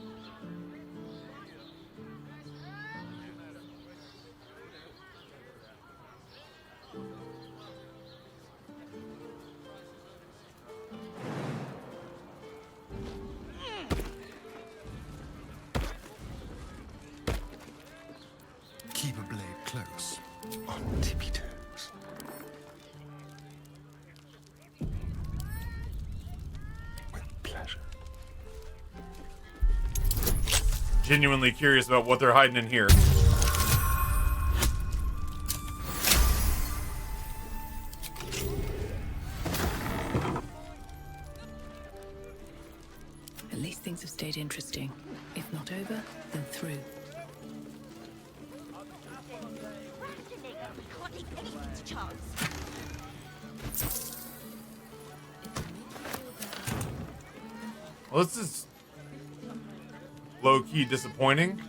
Keep a blade close, on tippy toes. With pleasure. Genuinely curious about what they're hiding in here. At least things have stayed interesting. If not over, then through. Well, this is low-key disappointing.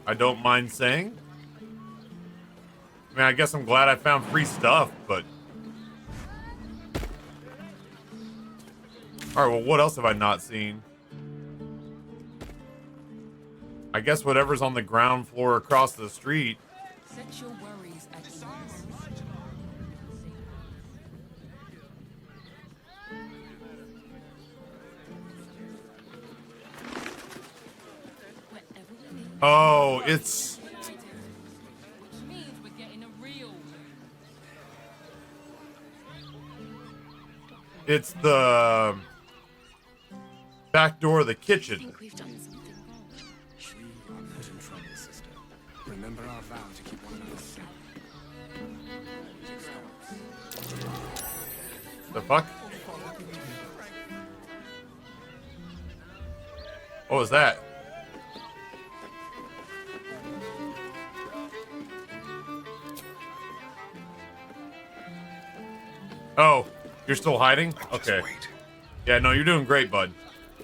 I don't mind saying. I mean, I guess I'm glad I found free stuff, but... Alright, well, what else have I not seen? I guess whatever's on the ground floor across the street. Set your worries at ease. Oh, it's... Which means we're getting a real... It's the... back door of the kitchen. think we've done something wrong. We are not in trouble, sister. Remember our vow to keep one another safe. The fuck? What was that? Oh, you're still hiding? Okay. Yeah, no, you're doing great, bud.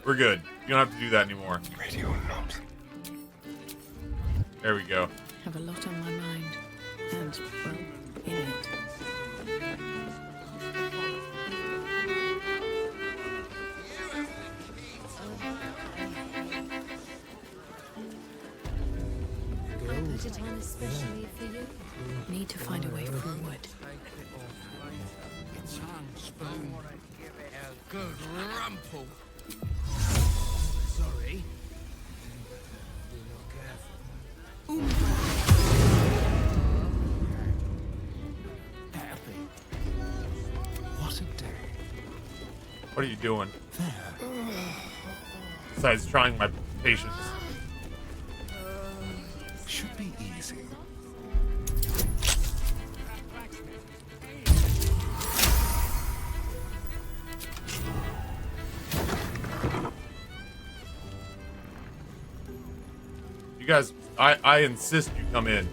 We're good. You don't have to do that anymore. Radio not. There we go. Have a lot on my mind. And, well, in it. put it on especially for you. Need to find a way forward. Tongue spoon. Give it a good rumple. Sorry. You're not careful. What a day. What are you doing? Besides trying my patience. Should be easy. You guys, I insist you come in.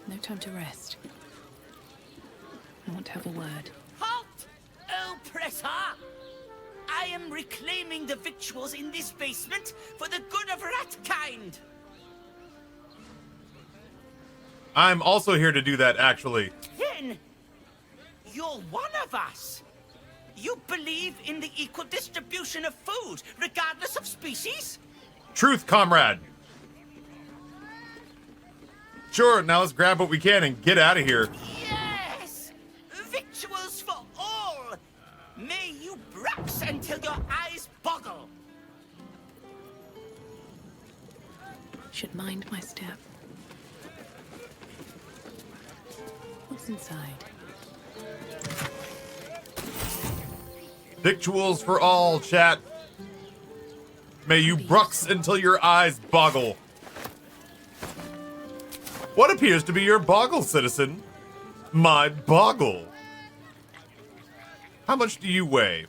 No time to rest. I want to have a word. Halt! Oppressor! I am reclaiming the victuals in this basement for the good of ratkind. I'm also here to do that, actually. Then, you're one of us. You believe in the equal distribution of food, regardless of species? Truth, comrade. Sure, now let's grab what we can and get out of here. Yes! Victuals for all! May you brax until your eyes boggle. Should mind my step. What's inside? Victuals for all, chat. May you brux until your eyes boggle. What appears to be your boggle, citizen? My boggle. How much do you weigh?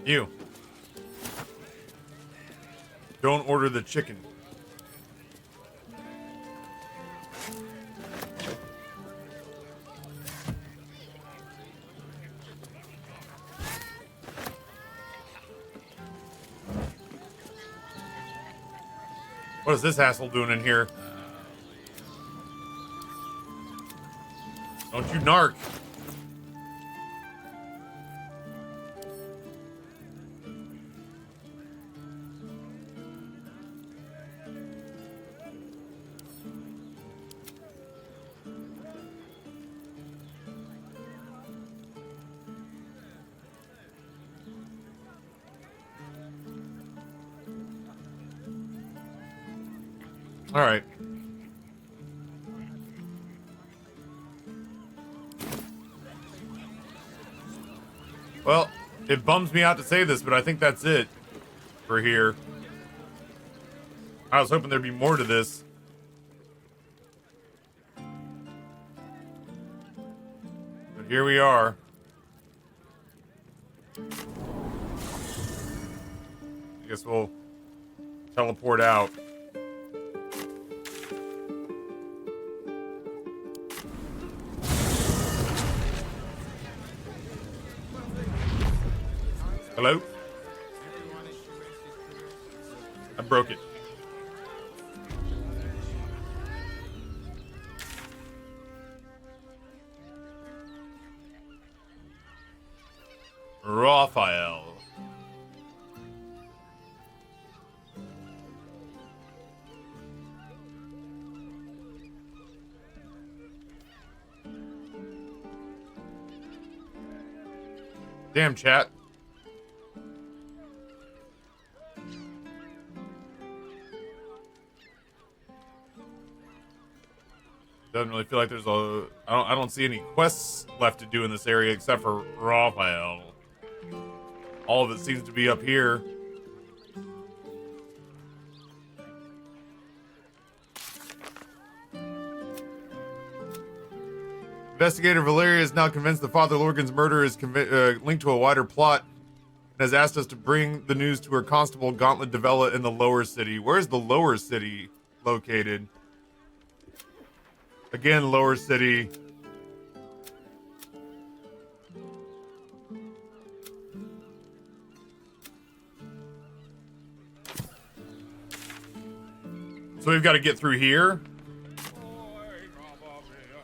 You. Don't order the chicken. What is this asshole doing in here? Don't you narc. All right. Well, it bums me out to say this, but I think that's it for here. I was hoping there'd be more to this. But here we are. I guess we'll teleport out. Hello? I broke it. Raphael. Damn, chat. Doesn't really feel like there's a... I don't see any quests left to do in this area except for Raphael. All of it seems to be up here. Investigator Valeria is now convinced that Father Lorgan's murder is linked to a wider plot and has asked us to bring the news to her constable Gauntlet Devella in the lower city. Where's the lower city located? Again, lower city. So we've got to get through here.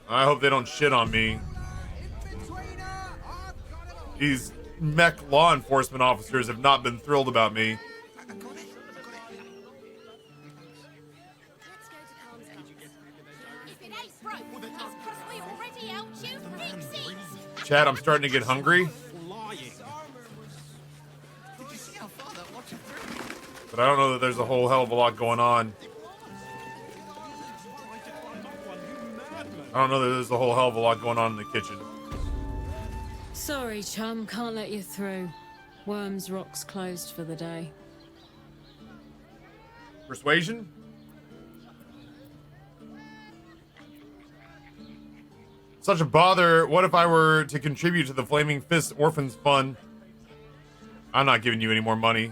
I hope they don't shit on me. These mech law enforcement officers have not been thrilled about me. Chad, I'm starting to get hungry. But I don't know that there's a whole hell of a lot going on. I don't know that there's a whole hell of a lot going on in the kitchen. Sorry, chum, can't let you through. Worms Rock's closed for the day. Persuasion? Such a bother. What if I were to contribute to the Flaming Fist Orphans Fund? I'm not giving you any more money.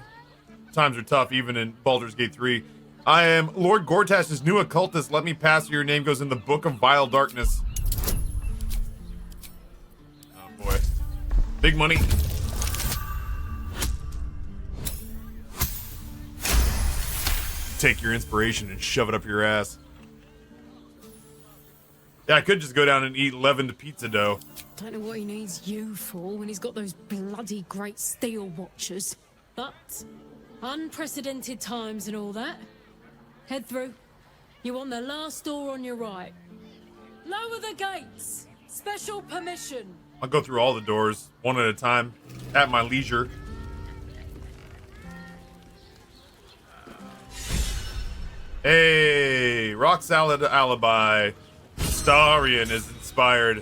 Times are tough, even in Baldur's Gate 3. I am Lord Gortash's new occultist. Let me pass, or your name goes in the Book of Vile Darkness. Oh boy. Big money. Take your inspiration and shove it up your ass. Yeah, I could just go down and eat leavened pizza dough. Don't know what he needs you for when he's got those bloody great steel watchers. But unprecedented times and all that. Head through. You want the last door on your right. Lower the gates. Special permission. I'll go through all the doors, one at a time, at my leisure. Hey, Rock Salad Alibi. Starion is inspired.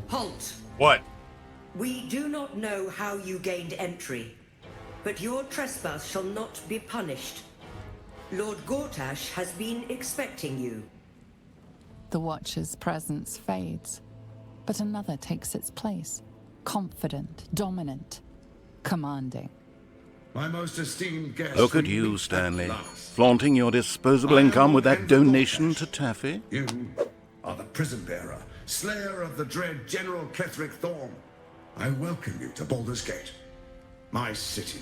Halt. What? We do not know how you gained entry, but your trespass shall not be punished. Lord Gortash has been expecting you. The Watcher's presence fades, but another takes its place. Confident, dominant, commanding. My most esteemed guest. Look at you, Stanley, flaunting your disposable income with that donation to Taffy. You are the prison bearer, slayer of the dread General Ketheric Thorm. I welcome you to Baldur's Gate, my city.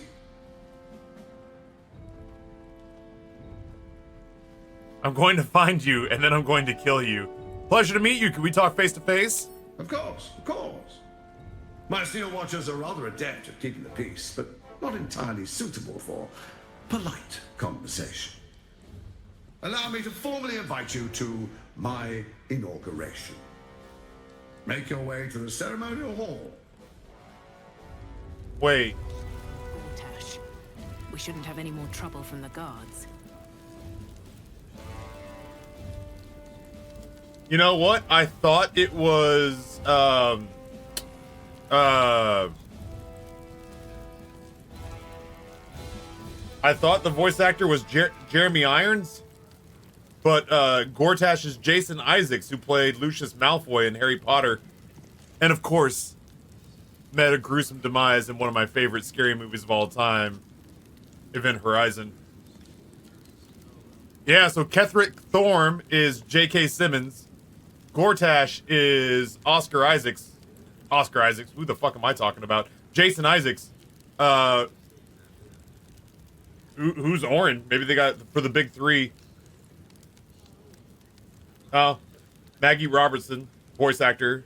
I'm going to find you, and then I'm going to kill you. Pleasure to meet you. Can we talk face to face? Of course, of course. My Steel Watchers are rather adept at keeping the peace, but not entirely suitable for polite conversation. Allow me to formally invite you to my inauguration. Make your way to the ceremonial hall. Wait. Gortash, we shouldn't have any more trouble from the guards. You know what? I thought it was, I thought the voice actor was Jeremy Irons, but Gortash is Jason Isaacs, who played Lucius Malfoy in Harry Potter, and of course, met a gruesome demise in one of my favorite scary movies of all time, Event Horizon. Yeah, so Ketheric Thorm is J.K. Simmons. Gortash is Oscar Isaacs. Oscar Isaacs? Who the fuck am I talking about? Jason Isaacs. Who's Orin? Maybe they got for the big three. Oh, Maggie Robertson, voice actor.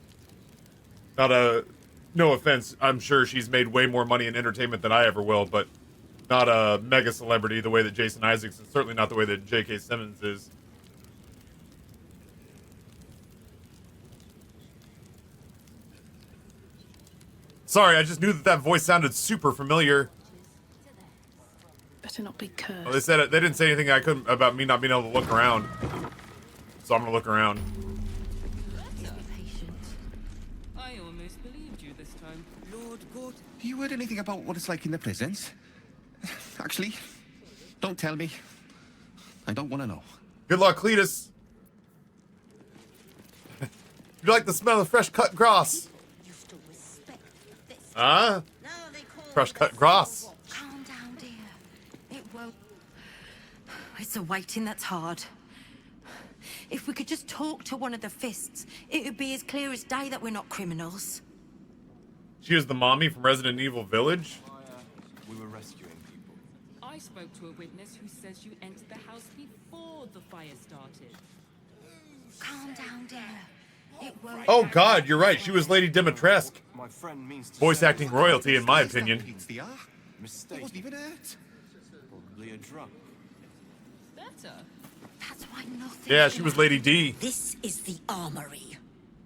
No offense, I'm sure she's made way more money in entertainment than I ever will, but not a mega celebrity the way that Jason Isaacs is, certainly not the way that J.K. Simmons is. Sorry, I just knew that voice sounded super familiar. Better not be cursed. Well, they didn't say anything about me not being able to look around. So I'm gonna look around. I almost believed you this time. Lord God, you heard anything about what it's like in the prisons? Actually, don't tell me. I don't want to know. Good luck, Cletus. You like the smell of fresh cut grass? Huh? Fresh cut grass. Calm down, dear. It won't. It's the waiting that's hard. If we could just talk to one of the fists, it would be as clear as day that we're not criminals. She is the mommy from Resident Evil Village. We were rescuing people. I spoke to a witness who says you entered the house before the fire started. Calm down, dear. It won't. Oh God, you're right. She was Lady Dimitrescu. My friend means to Voice say acting royalty, in my opinion. Mistake. Wasn't even hurt. Probably a drunk. Better. That's why nothing. Yeah, she was Lady D. This is the armory,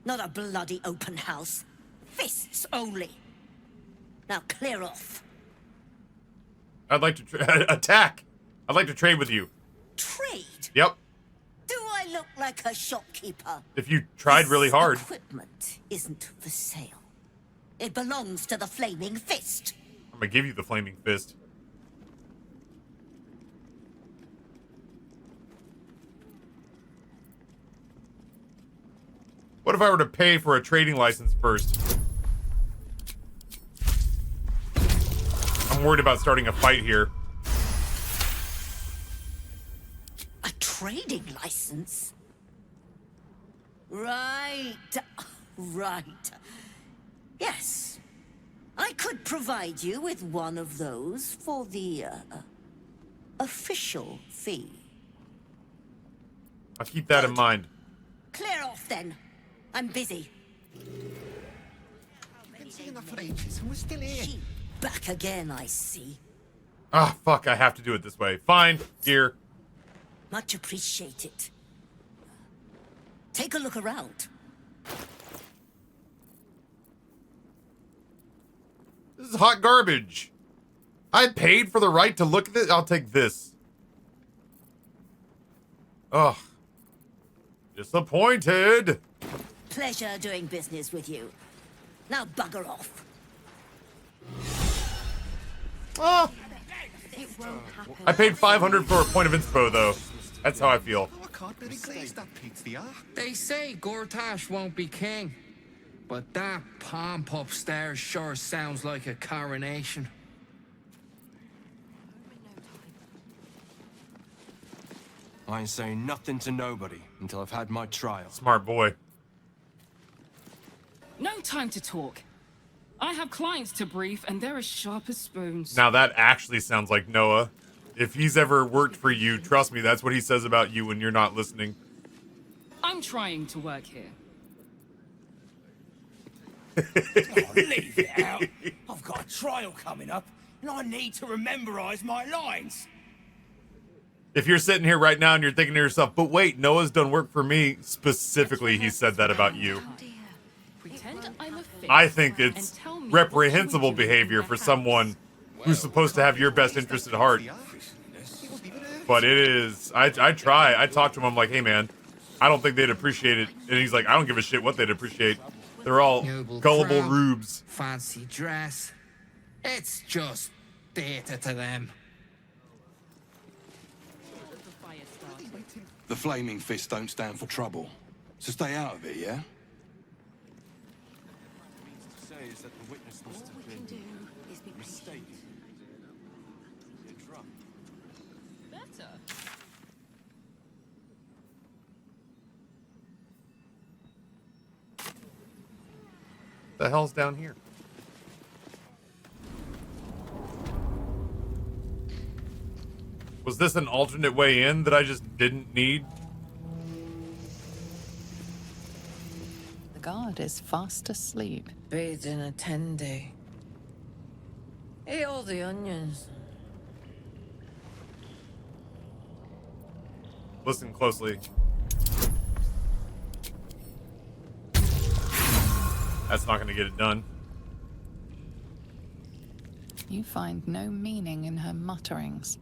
not a bloody open house. Fists only. Now clear off. I'd like to attack. I'd like to trade with you. Trade? Yep. Do I look like a shopkeeper? If you tried really hard. Equipment isn't for sale. It belongs to the Flaming Fist. I'm gonna give you the flaming fist. What if I were to pay for a trading license first? I'm worried about starting a fight here. A trading license? Right. Right. Yes. I could provide you with one of those for the official fee. I'll keep that in mind. Clear off then. I'm busy. Been seeing enough for ages, and we're still here. Back again, I see. Ah, fuck, I have to do it this way. Fine, here. Much appreciated. Take a look around. This is hot garbage. I paid for the right to look at this. I'll take this. Ugh. Disappointed. Pleasure doing business with you. Now bugger off. Oh. It won't happen. I paid 500 for a point of inspo, though. That's how I feel. I can't believe that pizza. They say Gortash won't be king, but that pomp upstairs sure sounds like a coronation. I ain't saying nothing to nobody until I've had my trial. Smart boy. No time to talk. I have clients to brief, and they're as sharp as spoons. Now that actually sounds like Noah. If he's ever worked for you, trust me, that's what he says about you when you're not listening. I'm trying to work here. Leave it out. I've got a trial coming up, and I need to rememberize my lines. If you're sitting here right now and you're thinking to yourself, but wait, Noah's done work for me, specifically he said that about you. Pretend I'm a fix I think and it's tell me reprehensible behavior for someone who's supposed to have your best interest at heart. But it is, I try, I talk to him, I'm like, hey man, I don't think they'd appreciate it. And he's like, I don't give a shit what they'd appreciate. They're all Noble gullible crown, rubes. Fancy dress. It's just theatre to them. The Flaming Fist don't stand for trouble, so stay out of it, yeah? To say is that the witness must have been mistaken. A drunk. Better. The hell's down here? Was this an alternate way in that I just didn't need? The guard is fast asleep. Bathed in a tendy. Eat all the onions. Listen closely. That's not going to get it done. You find no meaning in her mutterings.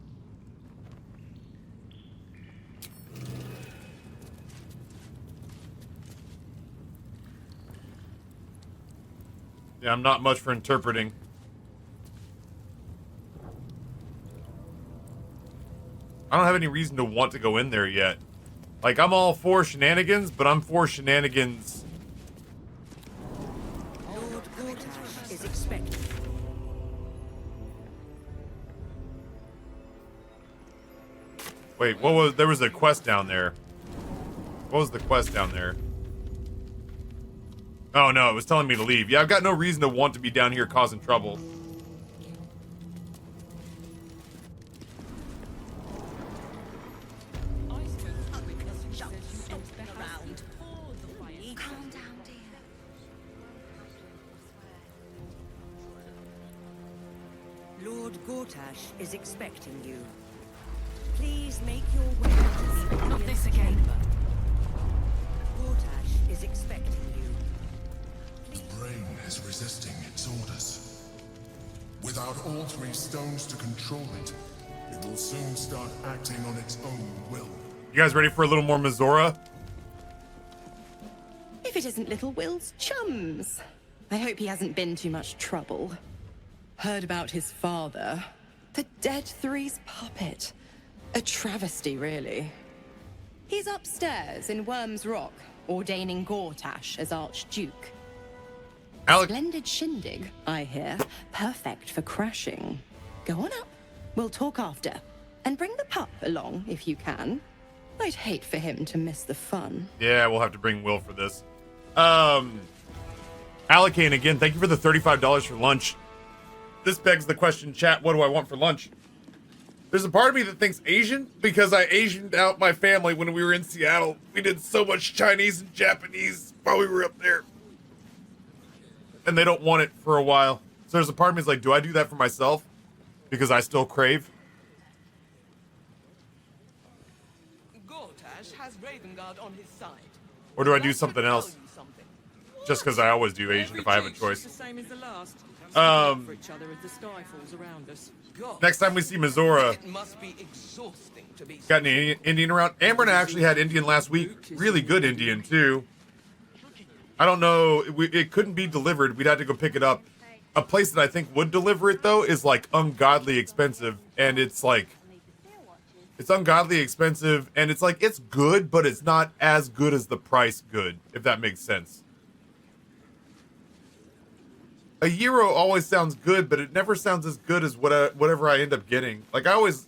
Yeah, I'm not much for interpreting. I don't have any reason to want to go in there yet. Like, I'm all for shenanigans, but I'm for shenanigans. Lord Gortash is expected. Wait, there was a quest down there. What was the quest down there? Oh no, it was telling me to leave. Yeah, I've got no reason to want to be down here causing trouble. Calm down, dear. Lord Gortash is expecting you. Please make your way to the Not this again. Gortash is expecting you. The brain is resisting its orders. Without all 3 stones to control it, it will soon start acting on its own will. You guys ready for a little more Mizora? If it isn't little Will's chums. I hope he hasn't been too much trouble. Heard about his father. The Dead Three's puppet. A travesty, really. He's upstairs in Worm's Rock, ordaining Gortash as Archduke. Splendid shindig, I hear. Perfect for crashing. Go on up. We'll talk after. And bring the pup along, if you can. I'd hate for him to miss the fun. Yeah, we'll have to bring Will for this. Alacane, again, thank you for the $35 for lunch. This begs the question, chat, what do I want for lunch? There's a part of me that thinks Asian, because I Asianed out my family when we were in Seattle. We did so much Chinese and Japanese while we were up there. And they don't want it for a while. So there's a part of me that's like, do I do that for myself? Because I still crave? Gortash has Ravengard on his side. Or do I do something else? Just because I always do Asian if I have a choice. The same as the last. Um, For each other as the sky falls around us. Next time we see Mizora, It must be exhausting to be got any Indian around? Amber and I actually had Indian last week. Really good Indian, too. I don't know. It couldn't be delivered. We'd have to go pick it up. A place that I think would deliver it, though, is, like, ungodly expensive. And it's, like... It's ungodly expensive, and it's, like, it's good, but it's not as good as the price good, if that makes sense. A gyro always sounds good, but it never sounds as good as whatever I end up getting. Like, there was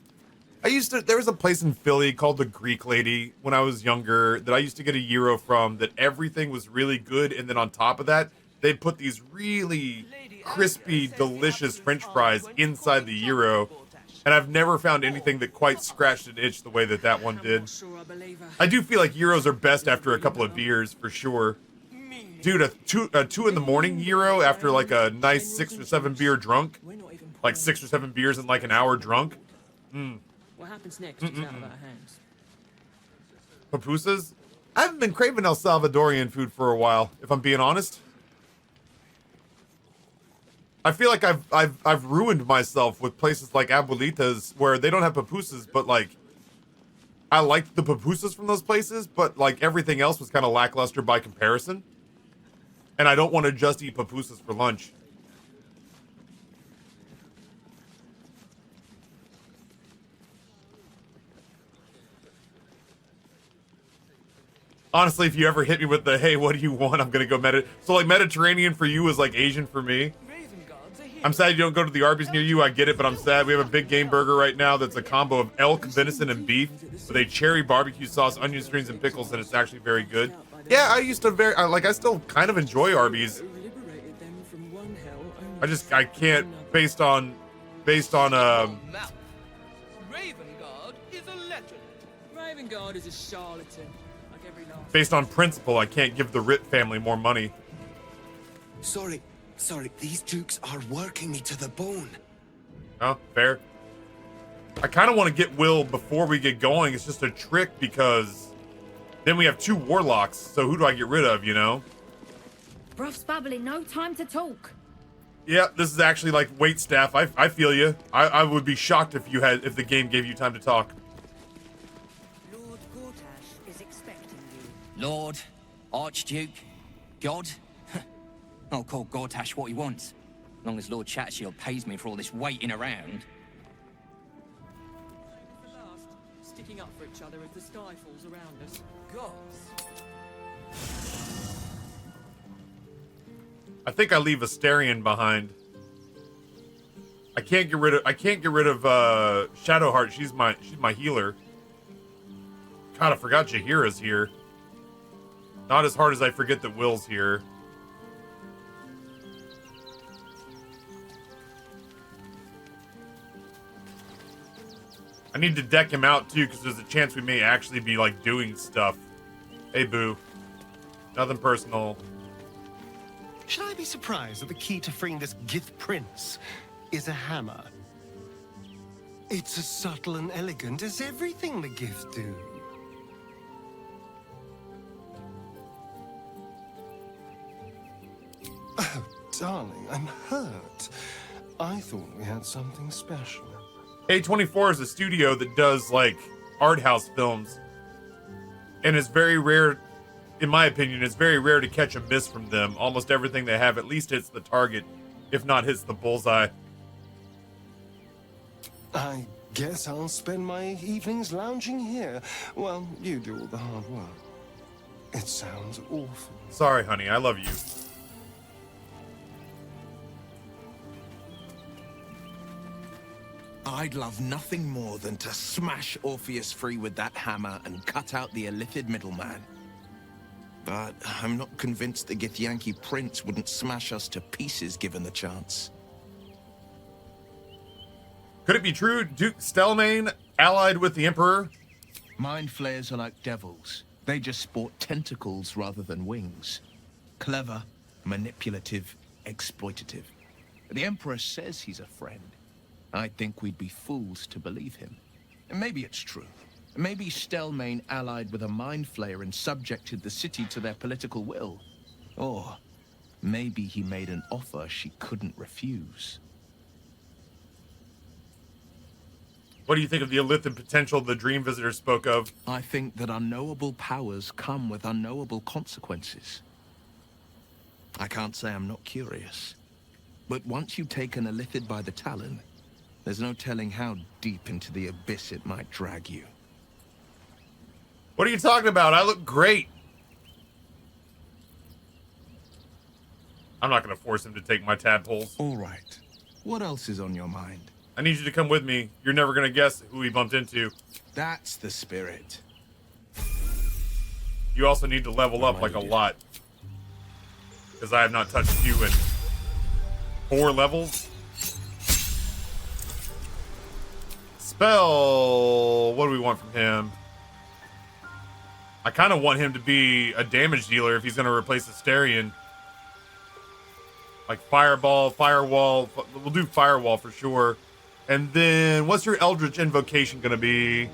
a place in Philly called the Greek Lady when I was younger that I used to get a gyro from, that everything was really good, and then on top of that, they put these really crispy, delicious French fries inside the gyro, and I've never found anything that quite scratched an itch the way that one did. I do feel like gyros are best after a couple of beers, for sure. Dude, a 2 in the morning gyro after like a nice 6 or 7 beer drunk, like 6 or 7 beers in like an hour drunk. What happens next is out of our hands. Pupusas? I haven't been craving El Salvadorian food for a while, if I'm being honest. I feel like I've ruined myself with places like Abuelitas where they don't have pupusas, but like I liked the pupusas from those places, but like everything else was kind of lackluster by comparison. And I don't want to just eat pupusas for lunch. Honestly, if you ever hit me with the, hey, what do you want? I'm going to go So, like, Mediterranean for you is like Asian for me. I'm sad you don't go to the Arby's near you. I get it, but I'm sad. We have a big game burger right now that's a combo of elk, venison, and beef with a cherry barbecue sauce, onion strings, and pickles, and it's actually very good. Yeah, I still kind of enjoy Arby's. I can't, based on Ravengard is a legend. Ravengard is a charlatan, like every last. Based on principle, I can't give the Ritt family more money. Sorry, these dukes are working me to the bone. Oh, fair. I kind of want to get Will before we get going. It's just a trick because then we have 2 warlocks. So who do I get rid of, you know? Bruff's babbling, no time to talk. Yeah, this is actually like waitstaff. I feel you. I would be shocked if the game gave you time to talk. Lord Gortash is expecting you. Lord, Archduke, God. I'll call Gortash what he wants, as long as Lord Chatshield pays me for all this waiting around. sticking up for each other as the sky falls around us. Gods. I think I leave Asterion behind. I can't get rid of Shadowheart. She's my healer. God, I forgot Jaheira's here. Not as hard as I forget that Will's here. I need to deck him out too, because there's a chance we may actually be like doing stuff. Hey, boo. Nothing personal. Should I be surprised that the key to freeing this Gith prince is a hammer? It's as subtle and elegant as everything the Gith do. Oh, darling, I'm hurt. I thought we had something special. A24 is a studio that does like art house films, and it's very rare, in my opinion, it's very rare to catch a miss from them. Almost everything they have at least hits the target, if not hits the bullseye. I guess I'll spend my evenings lounging here while you do all the hard work. It sounds awful. Sorry, honey, I love you. I'd love nothing more than to smash Orpheus free with that hammer and cut out the illithid middleman. But I'm not convinced the Githyanki prince wouldn't smash us to pieces given the chance. Could it be true Duke Stelmane allied with the Emperor? Mind flayers are like devils. They just sport tentacles rather than wings. Clever, manipulative, exploitative. The Emperor says he's a friend. I think we'd be fools to believe him. And maybe it's true. Maybe Stelmane allied with a mind flayer and subjected the city to their political will. Or maybe he made an offer she couldn't refuse. What do you think of the illithid potential the Dream Visitor spoke of? I think that unknowable powers come with unknowable consequences. I can't say I'm not curious. But once you take an illithid by the talon, there's no telling how deep into the abyss it might drag you. What are you talking about? I look great. I'm not going to force him to take my tadpoles. All right. What else is on your mind? I need you to come with me. You're never going to guess who we bumped into. That's the spirit. You also need to level up like a lot. Because I have not touched you in 4 levels. Spell. What do we want from him? I kind of want him to be a damage dealer if he's going to replace Asterion. Like Fireball, Firewall. We'll do Firewall for sure. And then, what's your Eldritch Invocation going to be?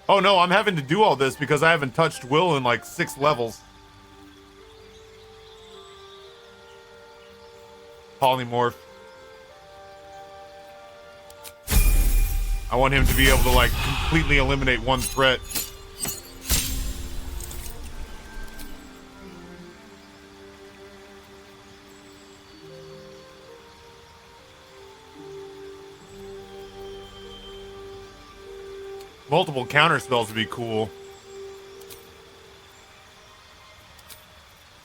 Oh no, I'm having to do all this because I haven't touched Will in like 6 levels. Polymorph. I want him to be able to like completely eliminate one threat. Multiple counter spells would be cool.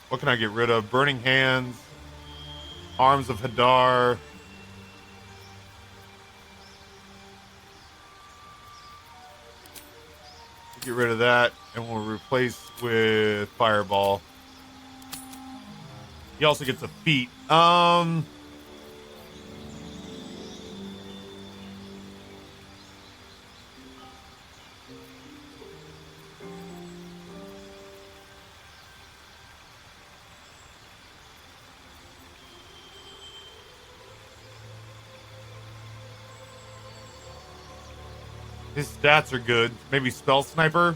What can I get rid of? Burning Hands, Arms of Hadar. Get rid of that, and we'll replace with Fireball. He also gets a feat. His stats are good. Maybe Spell Sniper?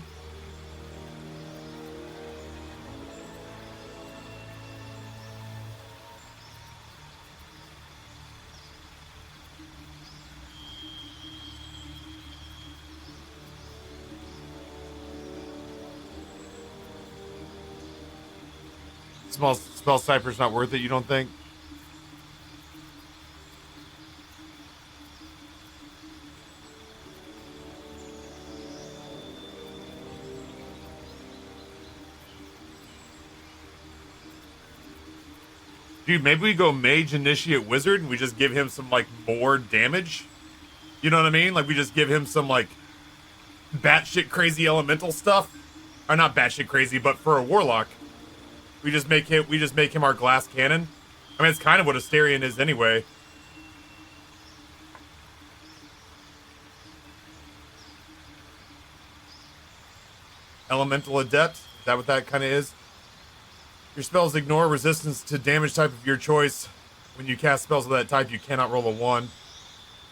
Spell Cipher's not worth it, you don't think? Dude, maybe we go Mage, Initiate, Wizard, and we just give him some, like, more damage? You know what I mean? Like, we just give him some, like, batshit crazy elemental stuff? Or not batshit crazy, but for a Warlock. We just make him our glass cannon. I mean, it's kind of what Asterion is anyway. Elemental Adept? Is that what that kind of is? Your spells ignore resistance to damage type of your choice. When you cast spells of that type, you cannot roll a 1.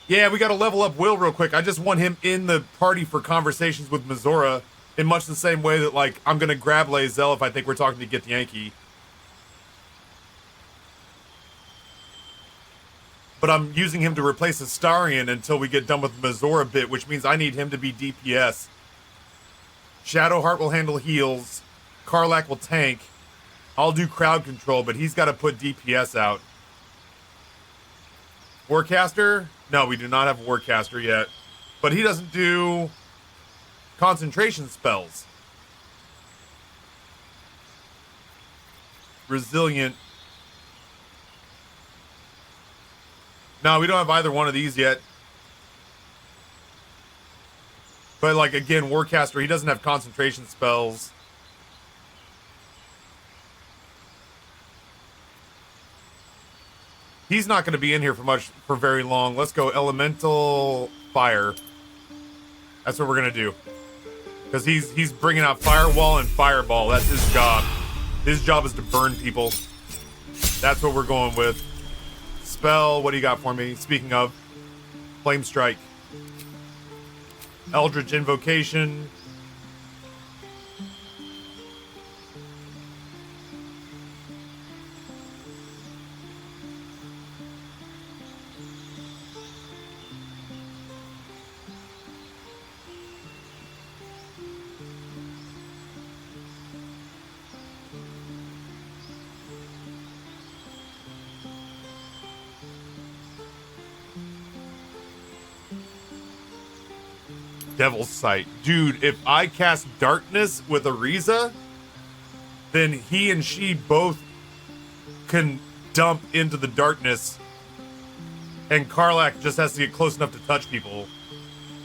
Yeah, we gotta level up Will real quick. I just want him in the party for conversations with Mizora in much the same way that, like, I'm gonna grab Lae'zel if I think we're talking to Get Yankee. But I'm using him to replace Astarion until we get done with Mizora bit, which means I need him to be DPS. Shadowheart will handle heals. Karlach will tank. I'll do crowd control, but he's got to put DPS out. Warcaster? No, we do not have a Warcaster yet. But he doesn't do concentration spells. Resilient. No, we don't have either one of these yet. But, like, again, Warcaster, he doesn't have concentration spells. He's not going to be in here for very long. Let's go Elemental Fire. That's what we're going to do. Because he's bringing out Firewall and Fireball. That's his job. His job is to burn people. That's what we're going with. Spell, what do you got for me? Speaking of, Flame Strike. Eldritch Invocation. Devil's Sight. Dude, if I cast Darkness with Ariza, then he and she both can dump into the darkness, and Karlach just has to get close enough to touch people.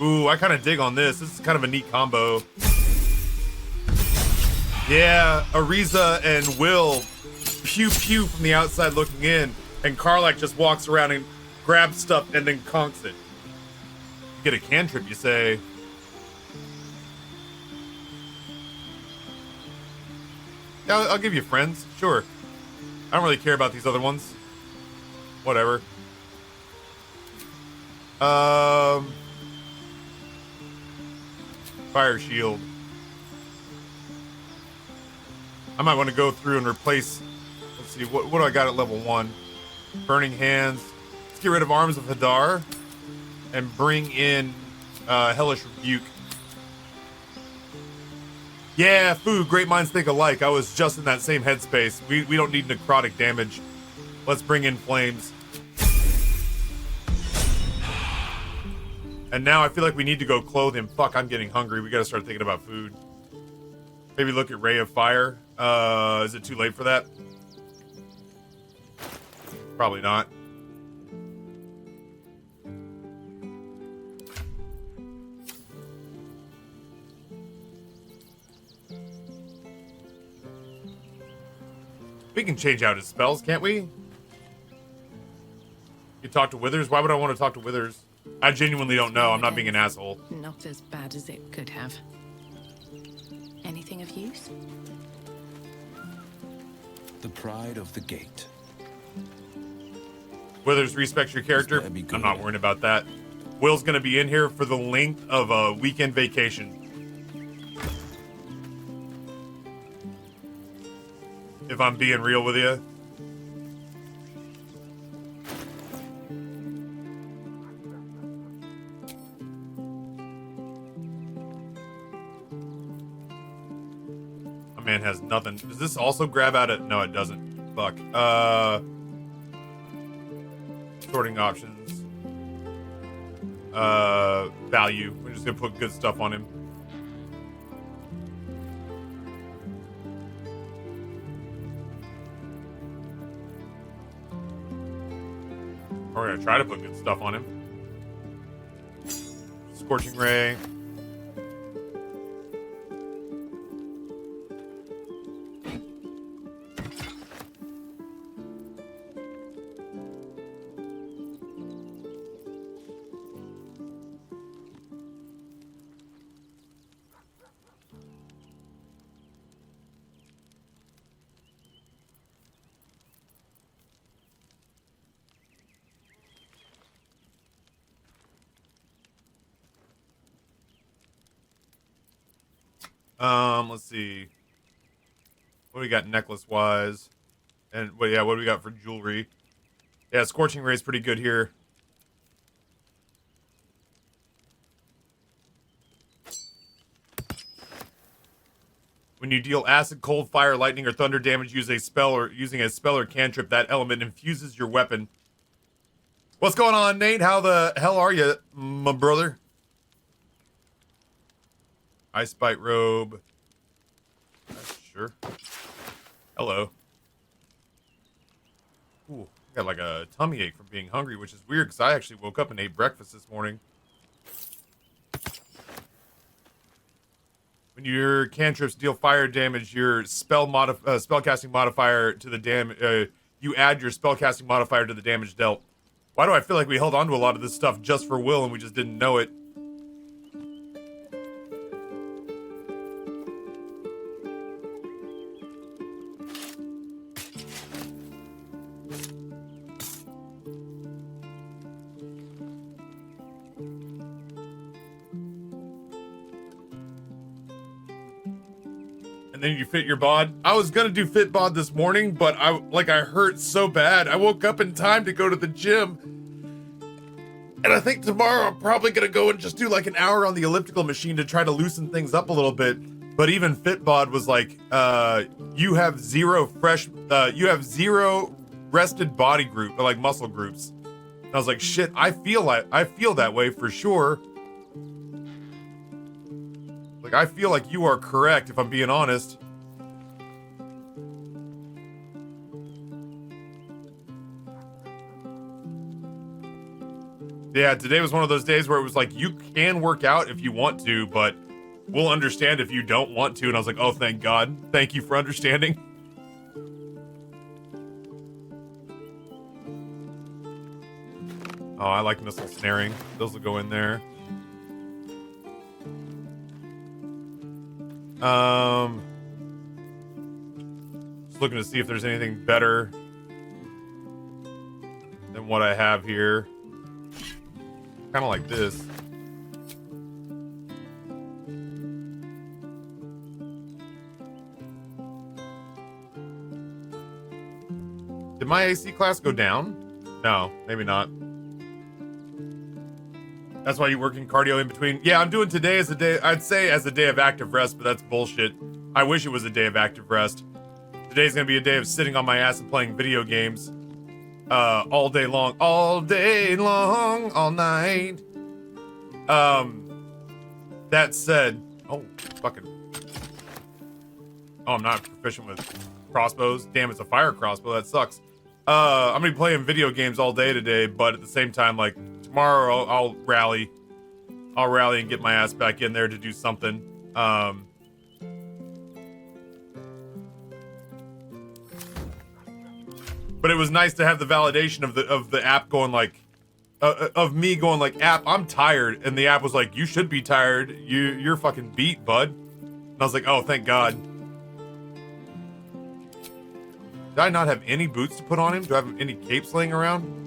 Ooh, I kind of dig on this. This is kind of a neat combo. Yeah, Ariza and Will pew-pew from the outside looking in, and Karlach just walks around and grabs stuff and then conks it. You get a cantrip, you say. Yeah, I'll give you friends, sure. I don't really care about these other ones. Whatever. Fire Shield. I might want to go through and replace. Let's see, what do I got at level 1? Burning Hands. Let's get rid of Arms of Hadar and bring in Hellish Rebuke. Yeah, Fu, great minds think alike. I was just in that same headspace. We don't need necrotic damage. Let's bring in flames. And now I feel like we need to go clothe him. Fuck, I'm getting hungry. We gotta start thinking about food. Maybe look at Ray of Fire. Is it too late for that? Probably not. We can change out his spells, can't we? You talk to Withers? Why would I want to talk to Withers? I genuinely don't know. I'm not being an asshole. Not as bad as it could have. Anything of use? The pride of the gate. Withers respects your character. I'm not worrying about that. Will's gonna be in here for the length of a weekend vacation. If I'm being real with you. I man has nothing. Does this also grab out of... No, it doesn't. Fuck. Sorting options. Value. We're just gonna put good stuff on him. Or we're gonna try to put good stuff on him. Scorching Ray. Let's see. What do we got necklace wise? And what do we got for jewelry? Yeah, Scorching Ray is pretty good here. When you deal acid, cold, fire, lightning, or thunder damage using a spell or cantrip, that element infuses your weapon. What's going on, Nate? How the hell are you, my brother? Ice Bite robe. Sure. Hello. Ooh, I got like a tummy ache from being hungry, which is weird because I actually woke up and ate breakfast this morning. When your cantrips deal fire damage, your spellcasting modifier to the you add your spellcasting modifier to the damage dealt. Why do I feel like we held on to a lot of this stuff just for Will and we just didn't know it? And then you fit your bod. I was gonna do fit bod this morning, but I hurt so bad. I woke up in time to go to the gym. And I think tomorrow I'm probably gonna go and just do like an hour on the elliptical machine to try to loosen things up a little bit. But even fit bod was like, you have zero rested body group, or like muscle groups. And I was like, shit, I feel that way for sure. Like, I feel like you are correct, if I'm being honest. Yeah, today was one of those days where it was like, you can work out if you want to, but we'll understand if you don't want to. And I was like, oh, thank God. Thank you for understanding. Oh, I like missile snaring. Those will go in there. Just looking to see if there's anything better than what I have here. Kind of like this. Did my AC class go down? No, maybe not. That's why you're working cardio in between. Yeah, I'm doing today as a day, I'd say as a day of active rest, but that's bullshit. I wish it was a day of active rest. Today's gonna be a day of sitting on my ass and playing video games. All day long, all night. That said, oh, I'm not proficient with crossbows. Damn, it's a fire crossbow, that sucks. I'm gonna be playing video games all day today, but at the same time, like, tomorrow I'll rally and get my ass back in there to do something. But it was nice to have the validation of the app going like, of me going like, app, I'm tired, and the app was like, you should be tired. You're fucking beat, bud. And I was like, oh, thank God. Did I not have any boots to put on him? Do I have any capes laying around?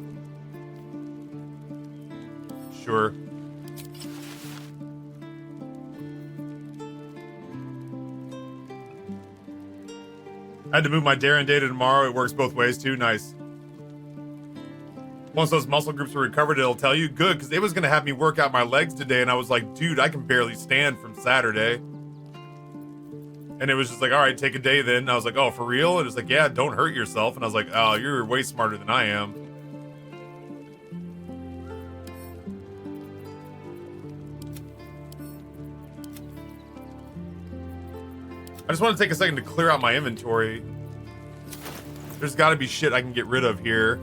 Sure. I had to move my Darren day to tomorrow. It works both ways too. Nice. Once those muscle groups are recovered, it'll tell you. Good, because it was going to have me work out my legs today, and I was like, dude, I can barely stand from Saturday. And it was just like, all right, take a day then. And I was like, oh, for real? And it was like, yeah, don't hurt yourself. And I was like, oh, you're way smarter than I am. I just want to take a second to clear out my inventory. There's got to be shit I can get rid of here.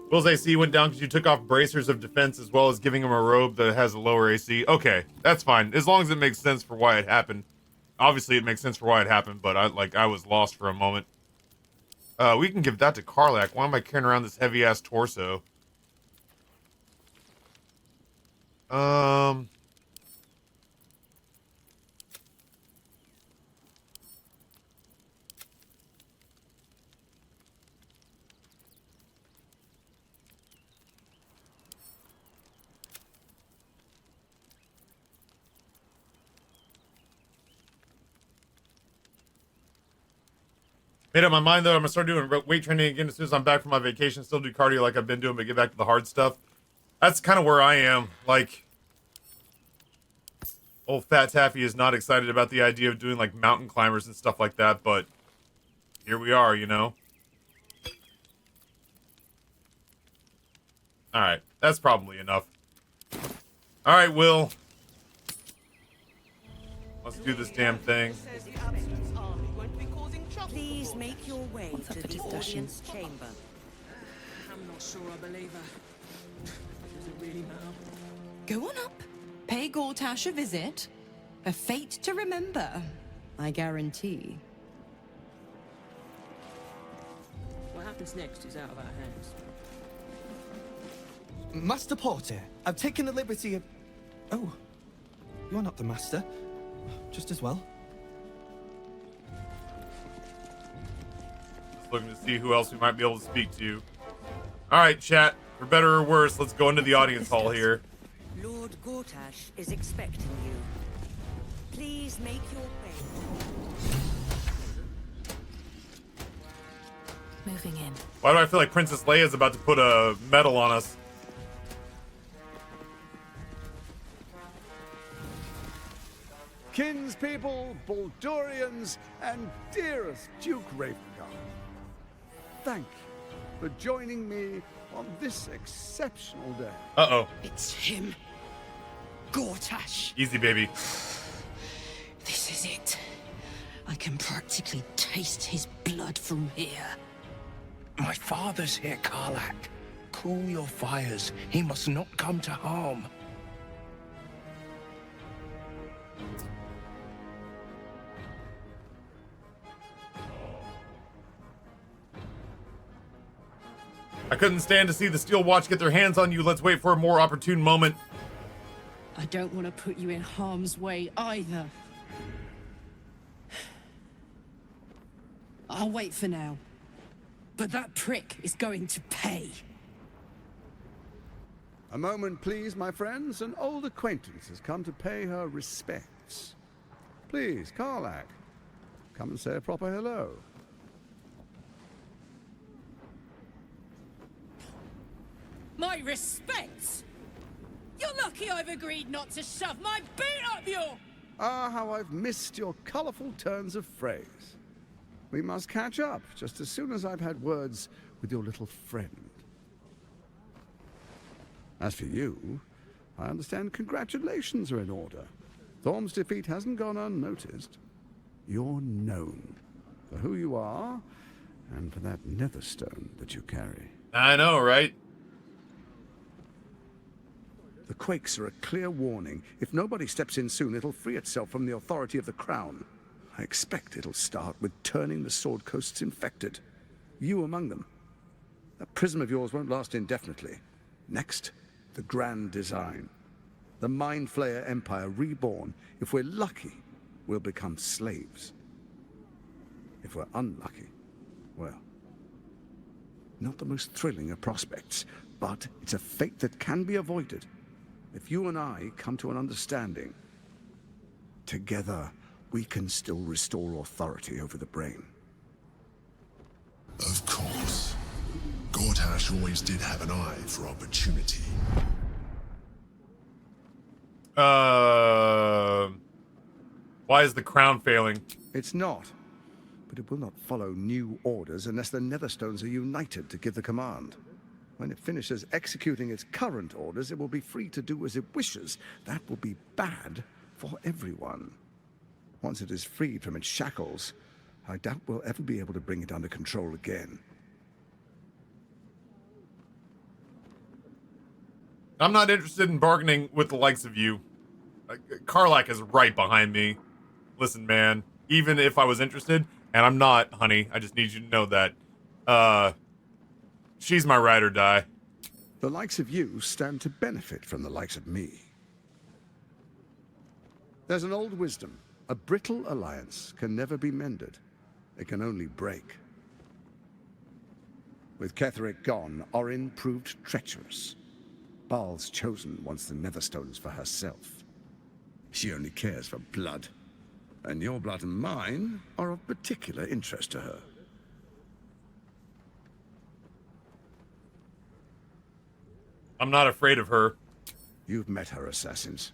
Will's AC went down because you took off bracers of defense as well as giving him a robe that has a lower AC. Okay, that's fine. As long as it makes sense for why it happened. Obviously, it makes sense for why it happened, but I was lost for a moment. We can give that to Karlach. Why am I carrying around this heavy-ass torso? Made up my mind, though. I'm going to start doing weight training again as soon as I'm back from my vacation. Still do cardio like I've been doing, but get back to the hard stuff. That's kind of where I am. Like, old Fat Taffy is not excited about the idea of doing, like, mountain climbers and stuff like that, but here we are, you know? Alright, that's probably enough. Alright, Will. Let's do this damn thing. Please make your way to the audience chamber. I'm not sure I believe her. Does it really matter? Go on up. Pay Gortash a visit. A fate to remember, I guarantee. What happens next is out of our hands. Master Porter, I've taken the liberty of... Oh, you're not the master. Just as well. Looking to see who else we might be able to speak to. Alright, chat. For better or worse, let's go into the audience hall here. Lord Gortash is expecting you. Please make your way. Moving in. Why do I feel like Princess Leia's about to put a medal on us? Kinspeople, Baldurians, and dearest Duke Ravengard. Thank you for joining me on this exceptional day. Uh-oh. It's him. Gortash. Easy, baby. This is it. I can practically taste his blood from here. My father's here, Karlach. Cool your fires. He must not come to harm. I couldn't stand to see the Steel Watch get their hands on you. Let's wait for a more opportune moment. I don't want to put you in harm's way either. I'll wait for now. But that prick is going to pay. A moment, please, my friends. An old acquaintance has come to pay her respects. Please, Karlach, come and say a proper hello. My respects? You're lucky I've agreed not to shove my boot up your... Ah, how I've missed your colorful turns of phrase. We must catch up just as soon as I've had words with your little friend. As for you, I understand congratulations are in order. Thorm's defeat hasn't gone unnoticed. You're known for who you are and for that netherstone that you carry. I know, right? The quakes are a clear warning. If nobody steps in soon, it'll free itself from the authority of the crown. I expect it'll start with turning the Sword Coasts infected. You among them. That prism of yours won't last indefinitely. Next, the grand design. The Mind Flayer Empire reborn. If we're lucky, we'll become slaves. If we're unlucky, well, not the most thrilling of prospects, but it's a fate that can be avoided. If you and I come to an understanding. Together, we can still restore authority over the brain. Of course. Gortash always did have an eye for opportunity. Why is the crown failing? It's not. But it will not follow new orders unless the Netherstones are united to give the command. When it finishes executing its current orders, it will be free to do as it wishes. That will be bad for everyone. Once it is freed from its shackles, I doubt we'll ever be able to bring it under control again. I'm not interested in bargaining with the likes of you. Karlak is right behind me. Listen, man, even if I was interested, and I'm not, honey, I just need you to know that, she's my ride or die. The likes of you stand to benefit from the likes of me. There's an old wisdom. A brittle alliance can never be mended. It can only break. With Ketheric gone, Orin proved treacherous. Baal's chosen wants the Netherstones for herself. She only cares for blood. And your blood and mine are of particular interest to her. I'm not afraid of her. You've met her assassins.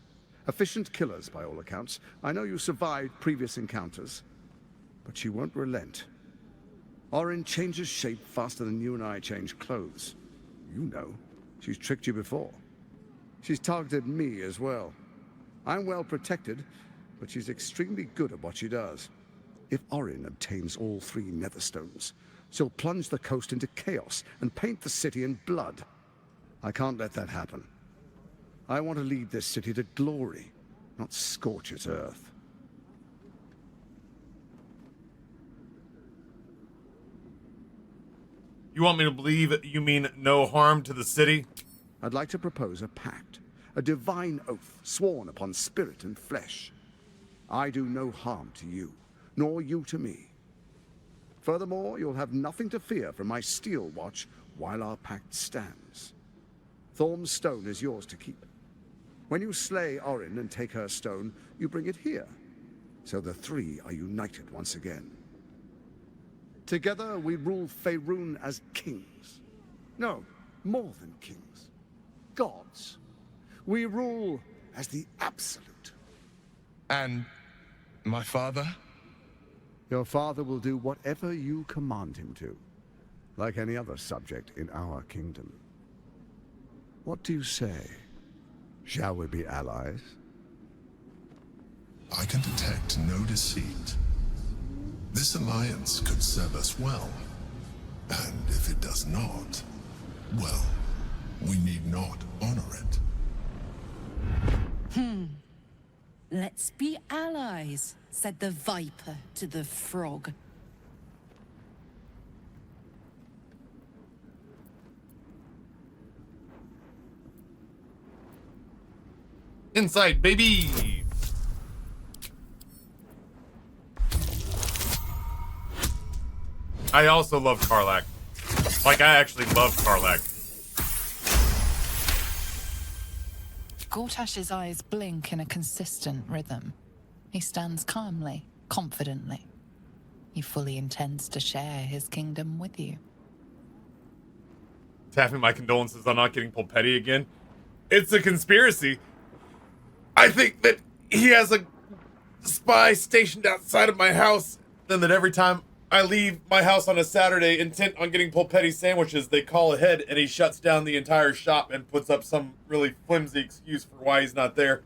Efficient killers, by all accounts. I know you survived previous encounters, but she won't relent. Orin changes shape faster than you and I change clothes. You know, she's tricked you before. She's targeted me as well. I'm well protected, but she's extremely good at what she does. If Orin obtains all 3 Netherstones, she'll plunge the coast into chaos and paint the city in blood. I can't let that happen. I want to lead this city to glory, not scorch its earth. You want me to believe you mean no harm to the city? I'd like to propose a pact, a divine oath sworn upon spirit and flesh. I do no harm to you, nor you to me. Furthermore, you'll have nothing to fear from my steel watch while our pact stands. Thorm's stone is yours to keep. When you slay Orin and take her stone, you bring it here, so the 3 are united once again. Together we rule Faerun as kings. No, more than kings. Gods. We rule as the absolute. And my father? Your father will do whatever you command him to, like any other subject in our kingdom. What do you say? Shall we be allies? I can detect no deceit. This alliance could serve us well. And if it does not, well, we need not honor it. Let's be allies, said the viper to the frog. Insight, baby! I also love Karlak. Like, I actually love Karlak. Gortash's eyes blink in a consistent rhythm. He stands calmly, confidently. He fully intends to share his kingdom with you. Taffy, my condolences on not getting Pulpetti again. It's a conspiracy. I think that he has a spy stationed outside of my house, and that every time I leave my house on a Saturday intent on getting Pulpetti sandwiches, they call ahead and he shuts down the entire shop and puts up some really flimsy excuse for why he's not there.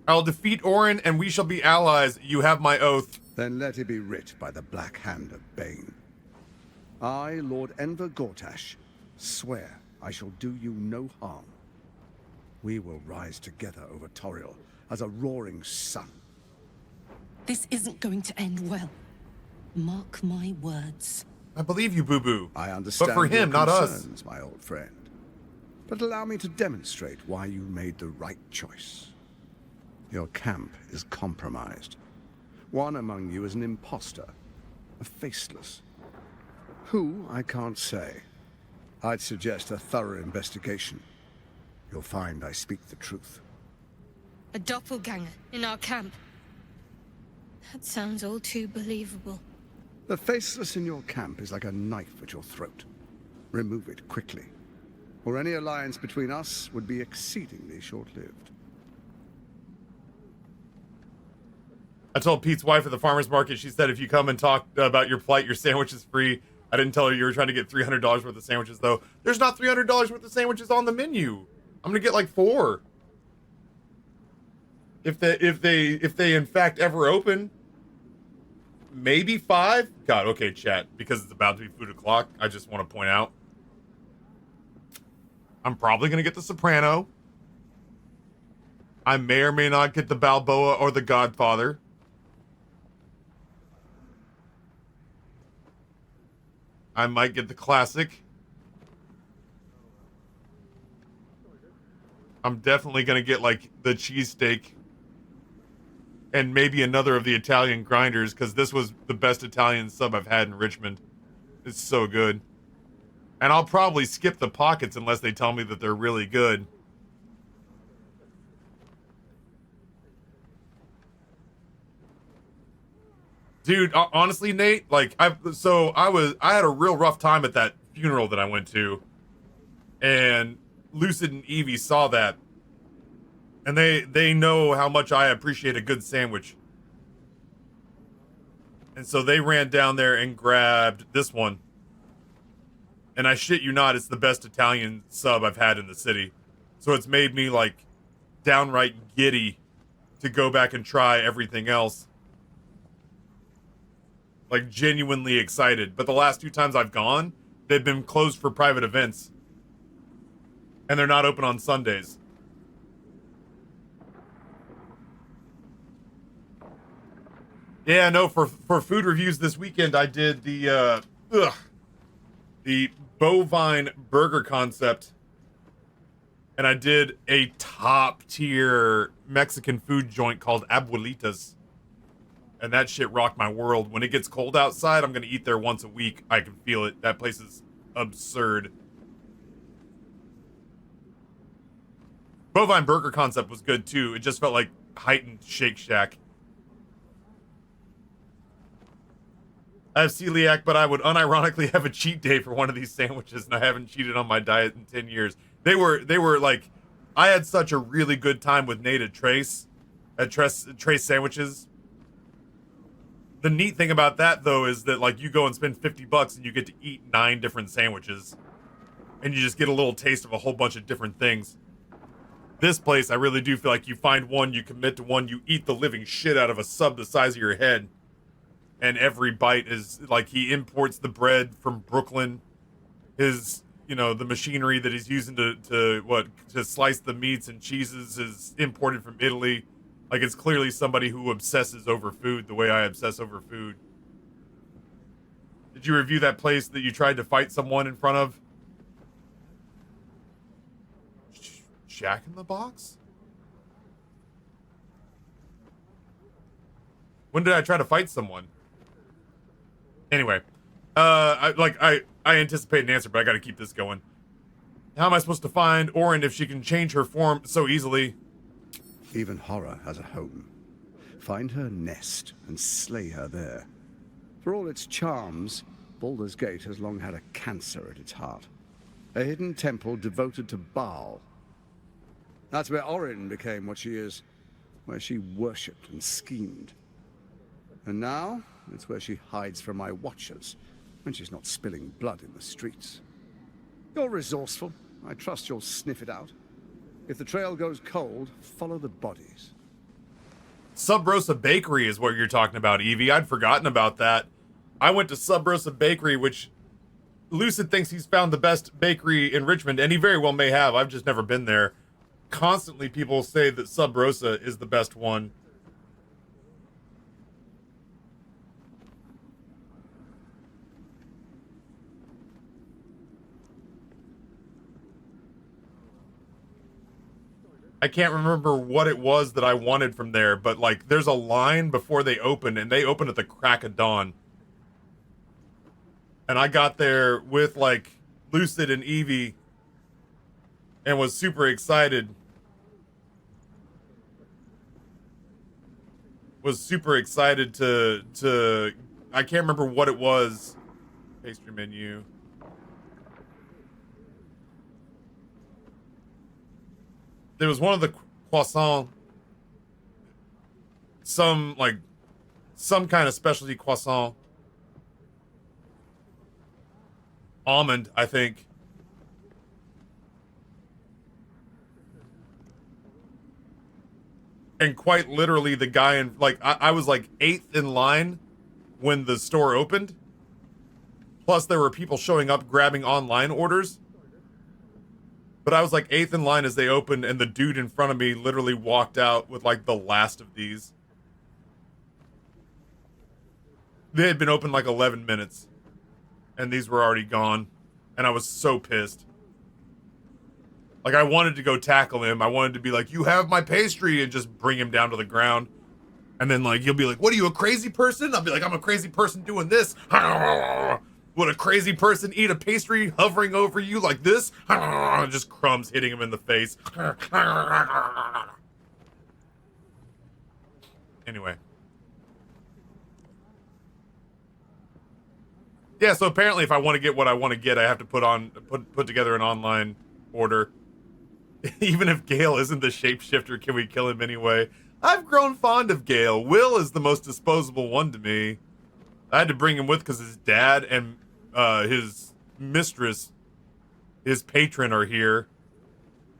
I'll defeat Orin and we shall be allies. You have my oath. Then let it be writ by the black hand of Bane. I, Lord Enver Gortash, swear I shall do you no harm. We will rise together over Toriel as a roaring sun. This isn't going to end well. Mark my words. I believe you, Boo-Boo. I understand but for him, your not us. concerns, my old friend. But allow me to demonstrate why you made the right choice. Your camp is compromised. One among you is an imposter, a faceless. Who, I can't say. I'd suggest a thorough investigation. You'll find I speak the truth. A doppelganger in our camp. That sounds all too believable. The faceless in your camp is like a knife at your throat. Remove it quickly, or any alliance between us would be exceedingly short-lived. I told Pete's wife at the farmer's market, she said if you come and talk about your plight, your sandwich is free. I didn't tell her you were trying to get $300 worth of sandwiches, though. There's not $300 worth of sandwiches on the menu. I'm gonna get like 4. If they in fact ever open, maybe 5. God, okay, chat. Because it's about to be food o'clock, I just want to point out, I'm probably gonna get the Soprano. I may or may not get the Balboa or the Godfather. I might get the classic. I'm definitely gonna get like the cheesesteak and maybe another of the Italian grinders, because this was the best Italian sub I've had in Richmond. It's so good. And I'll probably skip the pockets unless they tell me that they're really good. Dude, honestly, Nate, like I had a real rough time at that funeral that I went to, and Lucid and Evie saw that, and they know how much I appreciate a good sandwich, and so they ran down there and grabbed this one, and I shit you not, it's the best Italian sub I've had in the city, so it's made me like downright giddy to go back and try everything else. Like, genuinely excited. But the last 2 times I've gone, they've been closed for private events. And they're not open on Sundays. Yeah, no, for food reviews this weekend, I did the bovine burger concept. And I did a top-tier Mexican food joint called Abuelitas. And that shit rocked my world. When it gets cold outside, I'm going to eat there once a week. I can feel it. That place is absurd. Bovine burger concept was good, too. It just felt like heightened Shake Shack. I have celiac, but I would unironically have a cheat day for one of these sandwiches, and I haven't cheated on my diet in 10 years. They were like... I had such a really good time with Nate at Trace Sandwiches. The neat thing about that, though, is that, like, you go and spend $50 and you get to eat 9 different sandwiches. And you just get a little taste of a whole bunch of different things. This place, I really do feel like you find one, you commit to one, you eat the living shit out of a sub the size of your head. And every bite is, like, he imports the bread from Brooklyn. His, you know, the machinery that he's using to slice the meats and cheeses is imported from Italy. Like, it's clearly somebody who obsesses over food the way I obsess over food. Did you review that place that you tried to fight someone in front of? Jack in the Box? When did I try to fight someone? Anyway, I anticipate an answer, but I gotta keep this going. How am I supposed to find Orin if she can change her form so easily? Even horror has a home. Find her nest and slay her there. For all its charms, Baldur's Gate has long had a cancer at its heart. A hidden temple devoted to Baal. That's where Orin became what she is, where she worshipped and schemed. And now, it's where she hides from my watchers, when she's not spilling blood in the streets. You're resourceful. I trust you'll sniff it out. If the trail goes cold, follow the bodies. Sub Rosa Bakery is what you're talking about, Evie. I'd forgotten about that. I went to Sub Rosa Bakery, which Lucid thinks he's found the best bakery in Richmond, and he very well may have. I've just never been there. Constantly people say that Sub Rosa is the best one. I can't remember what it was that I wanted from there, but like there's a line before they open, and they open at the crack of dawn. And I got there with like Lucid and Evie and was super excited. Was super excited to I can't remember what it was. Pastry menu. There was one of the croissant, some kind of specialty croissant. Almond, I think. And quite literally the guy in, like, I was like 8th in line when the store opened. Plus there were people showing up grabbing online orders. But I was like 8th in line as they opened, and the dude in front of me literally walked out with like the last of these. They had been open like 11 minutes. And these were already gone. And I was so pissed. Like, I wanted to go tackle him. I wanted to be like, you have my pastry, and just bring him down to the ground. And then, like, he'll be like, what are you, a crazy person? I'll be like, I'm a crazy person doing this. Would a crazy person eat a pastry hovering over you like this? Just crumbs hitting him in the face. Anyway. Yeah, so apparently if I want to get what I want to get, I have to put together an online order. Even if Gale isn't the shapeshifter, can we kill him anyway? I've grown fond of Gale. Will is the most disposable one to me. I had to bring him with because his dad and his mistress, his patron, are here.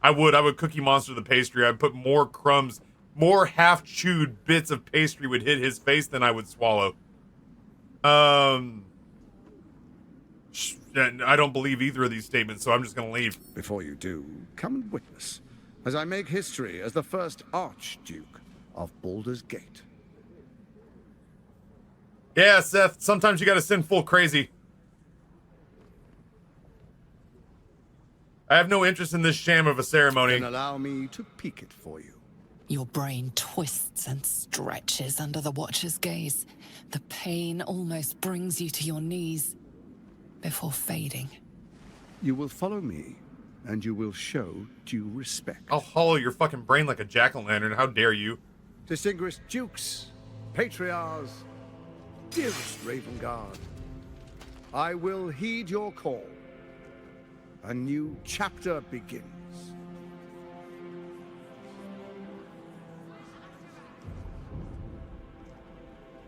I would Cookie Monster the pastry. I'd put more crumbs, more half-chewed bits of pastry would hit his face than I would swallow. I don't believe either of these statements, so I'm just gonna leave. Before you do, come and witness as I make history as the first Archduke of Baldur's Gate. Yeah, Seth, sometimes you gotta send full crazy. I have no interest in this sham of a ceremony. Then allow me to peek it for you. Your brain twists and stretches under the Watcher's gaze. The pain almost brings you to your knees before fading. You will follow me, and you will show due respect. I'll hollow your fucking brain like a jack-o'-lantern. How dare you? Distinguished dukes, patriarchs, dearest Raven Guard, I will heed your call. A new chapter begins.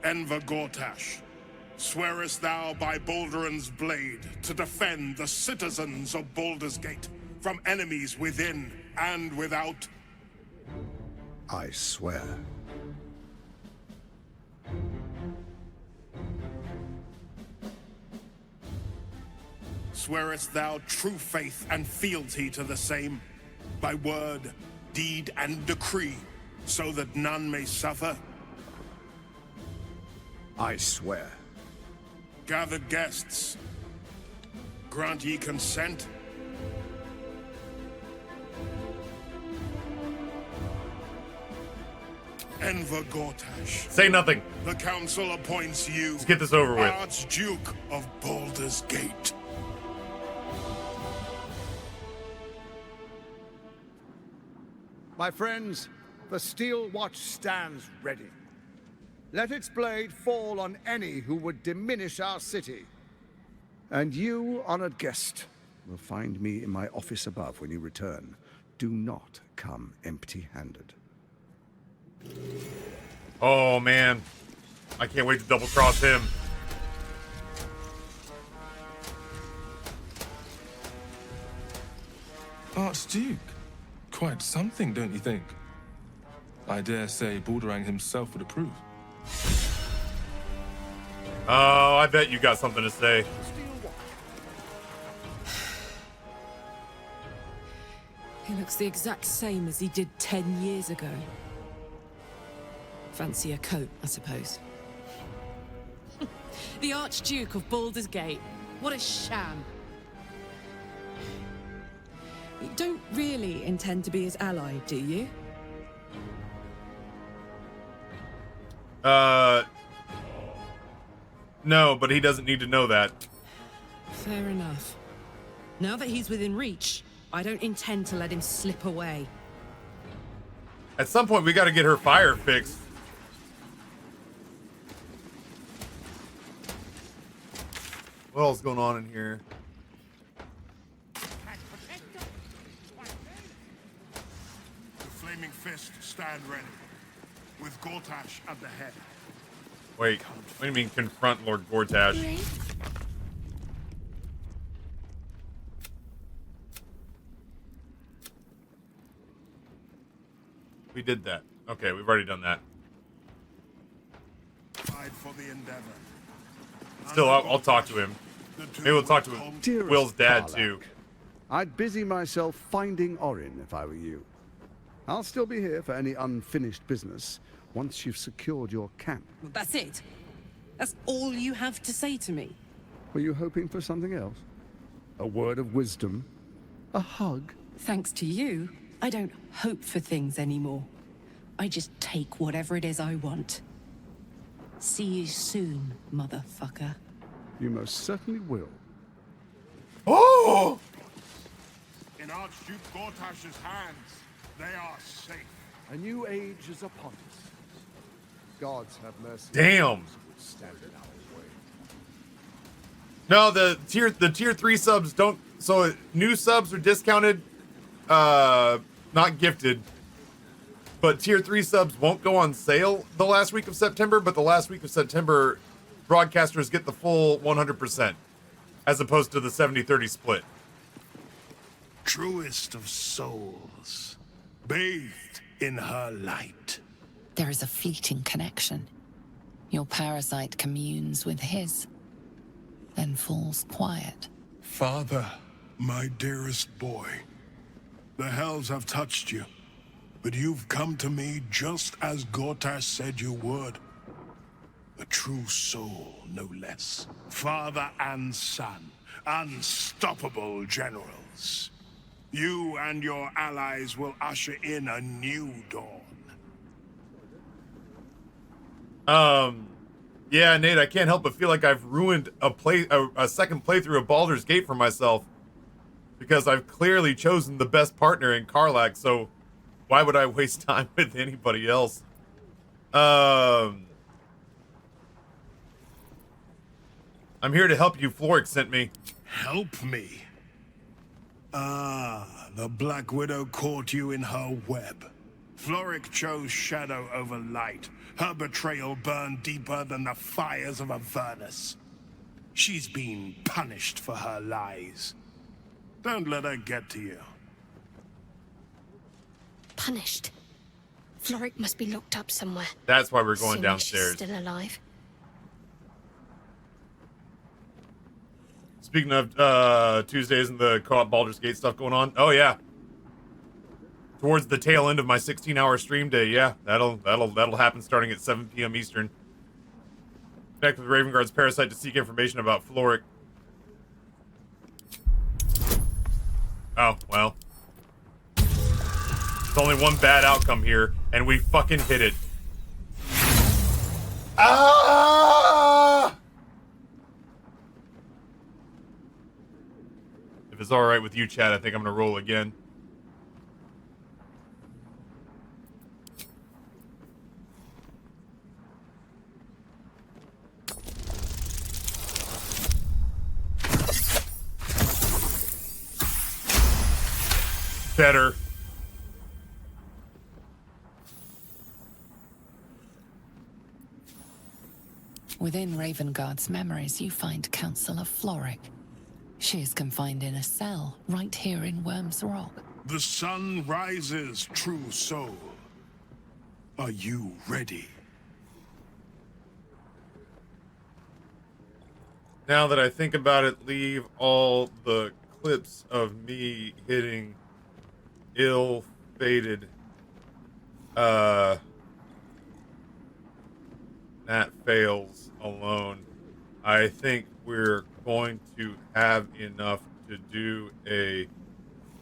Enver Gortash, swearest thou by Balduran's blade to defend the citizens of Baldur's Gate from enemies within and without? I swear. Swearest thou true faith and fealty to the same, by word, deed, and decree, so that none may suffer? I swear. Gathered guests, grant ye consent? Enver Gortash. Say nothing. The council appoints you. Let's get this over with. Archduke of Baldur's Gate. My friends, the Steel Watch stands ready. Let its blade fall on any who would diminish our city. And you, honored guest, will find me in my office above when you return. Do not come empty-handed. Oh, man. I can't wait to double-cross him. Archduke. Quite something, don't you think? I dare say Baldur himself would approve. Oh, I bet you got something to say. He looks the exact same as he did 10 years ago. Fancy a coat, I suppose. The Archduke of Baldur's Gate. What a sham. You don't really intend to be his ally, do you? No, but he doesn't need to know that. Fair enough. Now that he's within reach, I don't intend to let him slip away. At some point, we got to get her fire fixed. What else is going on in here? The Flaming Fist stand ready, with Gortash at the head. Wait, what do you mean confront Lord Gortash? We did that. Okay, we've already done that. Fight for the endeavor. Still, I'll talk to him. Maybe we'll talk to Dearest Will's dad, Karlach, too. I'd busy myself finding Orin if I were you. I'll still be here for any unfinished business once you've secured your camp. That's it? That's all you have to say to me? Were you hoping for something else? A word of wisdom? A hug? Thanks to you, I don't hope for things anymore. I just take whatever it is I want. See you soon, motherfucker. You most certainly will. Oh! In Archduke Gortash's hands, they are safe. A new age is upon us. Gods have mercy. Damn. Stand in our way. No, the tier 3 subs don't. So new subs are discounted, not gifted. But tier 3 subs won't go on sale the last week of September. But the last week of September, broadcasters get the full 100%, as opposed to the 70-30 split. Truest of souls, bathed in her light. There is a fleeting connection. Your parasite communes with his, then falls quiet. Father, my dearest boy, the hells have touched you, but you've come to me just as Gortash said you would. A true soul, no less. Father and son, unstoppable generals. You and your allies will usher in a new dawn. Yeah, Nate, I can't help but feel like I've ruined a second playthrough of Baldur's Gate for myself, because I've clearly chosen the best partner in Karlach, so why would I waste time with anybody else? I'm here to help you, Florrick sent me. Help me? Ah, the Black Widow caught you in her web. Florrick chose shadow over light. Her betrayal burned deeper than the fires of Avernus. She's been punished for her lies. Don't let her get to you. Punished? Florrick must be locked up somewhere. That's why we're going Assuming downstairs. She's still alive. Speaking of Tuesdays and the co-op Baldur's Gate stuff going on, oh yeah. Towards the tail end of my 16-hour stream day, yeah, that'll happen starting at 7 p.m. Eastern. Connect with Ravenguard's Parasite to seek information about Florrick. Oh, well. There's only one bad outcome here, and we fucking hit it. Ah! If it's alright with you, Chad, I think I'm gonna roll again. Better. Within Ravenguard's memories, you find Councillor Florrick. She is confined in a cell right here in Worm's Rock. The sun rises, true soul. Are you ready? Now that I think about it, leave all the clips of me hitting ill-fated Nat fails alone. I think we're going to have enough to do a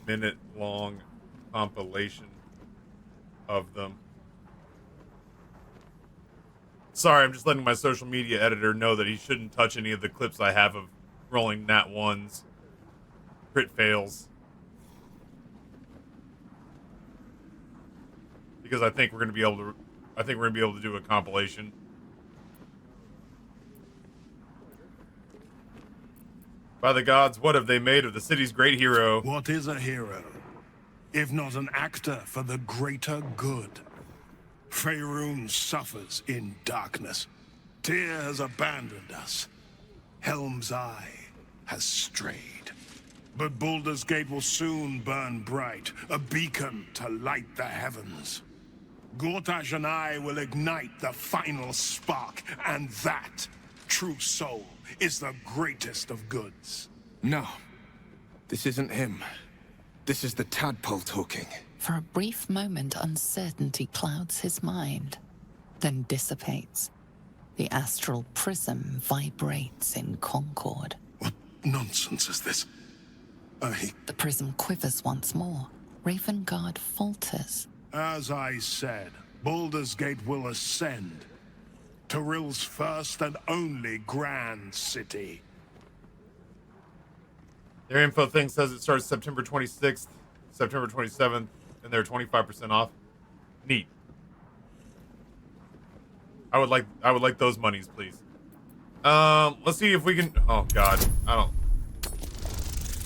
minute-long compilation of them. Sorry, I'm just letting my social media editor know that he shouldn't touch any of the clips I have of rolling Nat 1s. crit fails. Because I think we're gonna be able to do a compilation. By the gods, what have they made of the city's great hero? What is a hero, if not an actor for the greater good? Faerun suffers in darkness. Tyr has abandoned us. Helm's Eye has strayed. But Baldur's Gate will soon burn bright, a beacon to light the heavens. Gortash and I will ignite the final spark, and that, true soul, is the greatest of goods. No. This isn't him. This is the tadpole talking. For a brief moment, uncertainty clouds his mind, then dissipates. The astral prism vibrates in concord. What nonsense is this? The prism quivers once more. Ravengard falters. As I said, Baldur's Gate will ascend. Tyrill's first and only grand city. Their info thing says it starts September 26th, September 27th, and they're 25% off. Neat. I would like those monies, please. Let's see if we can. Oh God, I don't.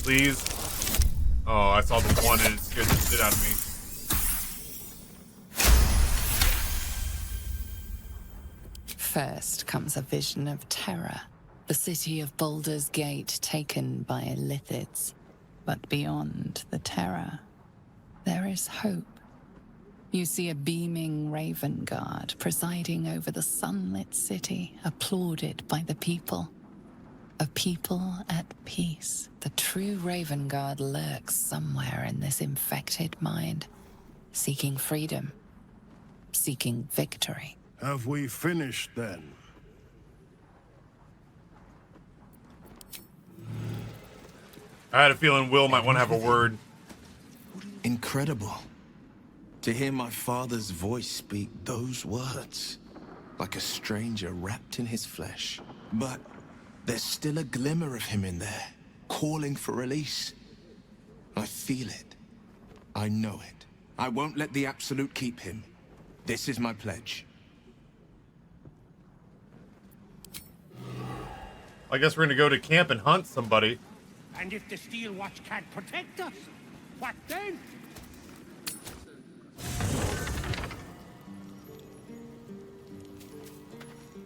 Please. Oh, I saw the one and it scared the shit out of me. First comes a vision of terror. The city of Baldur's Gate taken by Lithids. But beyond the terror, there is hope. You see a beaming Ravengard presiding over the sunlit city, applauded by the people. A people at peace. The true Ravengard lurks somewhere in this infected mind, seeking freedom, seeking victory. Have we finished then? I had a feeling Will might want to have a word. Incredible. To hear my father's voice speak those words, like a stranger wrapped in his flesh. But there's still a glimmer of him in there, calling for release. I feel it. I know it. I won't let the Absolute keep him. This is my pledge. I guess we're gonna go to camp and hunt somebody. And if the Steel Watch can't protect us, what then?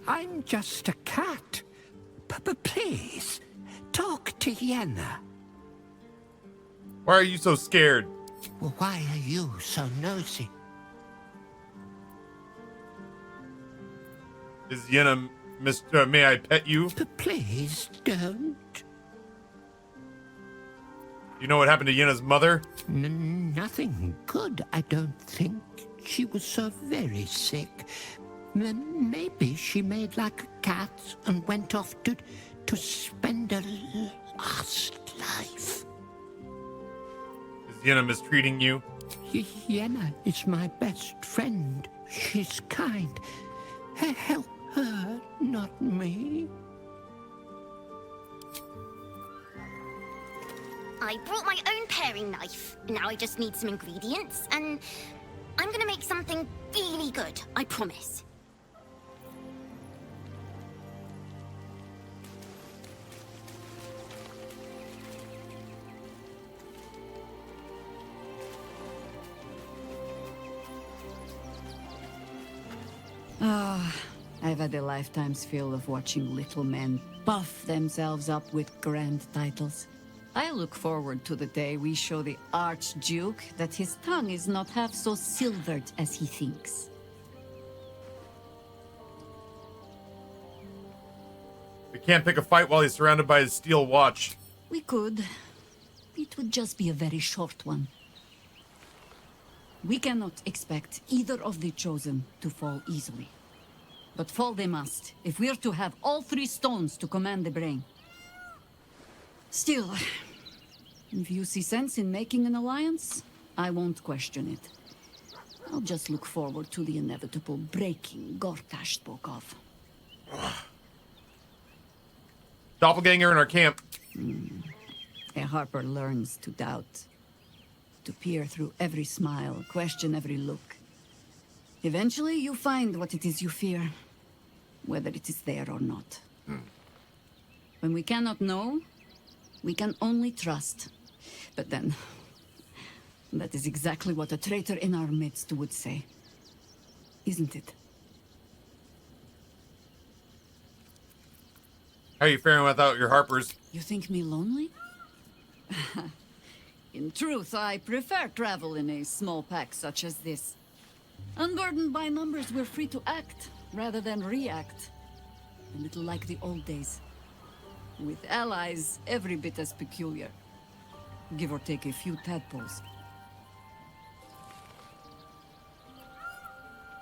I'm just a cat. But please, talk to Yenna. Why are you so scared? Well, why are you so nosy? Is Yenna, Mr. May I pet you? Please don't. You know what happened to Yenna's mother? Nothing good, I don't think. She was so very sick. Maybe she made like a cat and went off to spend a last life. Is Yenna mistreating you? Yenna is my best friend. She's kind. Help her, not me. I brought my own paring knife. Now I just need some ingredients, and I'm gonna make something really good, I promise. I've had a lifetime's fill of watching little men buff themselves up with grand titles. I look forward to the day we show the Archduke that his tongue is not half so silvered as he thinks. We can't pick a fight while he's surrounded by his steel watch. We could. It would just be a very short one. We cannot expect either of the Chosen to fall easily. But fall they must, if we're to have all three stones to command the brain. Still, if you see sense in making an alliance, I won't question it. I'll just look forward to the inevitable breaking Gortash spoke of. Doppelganger in our camp. A harper learns to doubt, to peer through every smile, question every look. Eventually, you find what it is you fear, whether it is there or not. When we cannot know, we can only trust. But then, that is exactly what a traitor in our midst would say. Isn't it? How are you faring without your harpers? You think me lonely? In truth, I prefer travel in a small pack such as this. Unburdened by numbers, we're free to act rather than react. A little like the old days. With allies every bit as peculiar. Give or take a few tadpoles.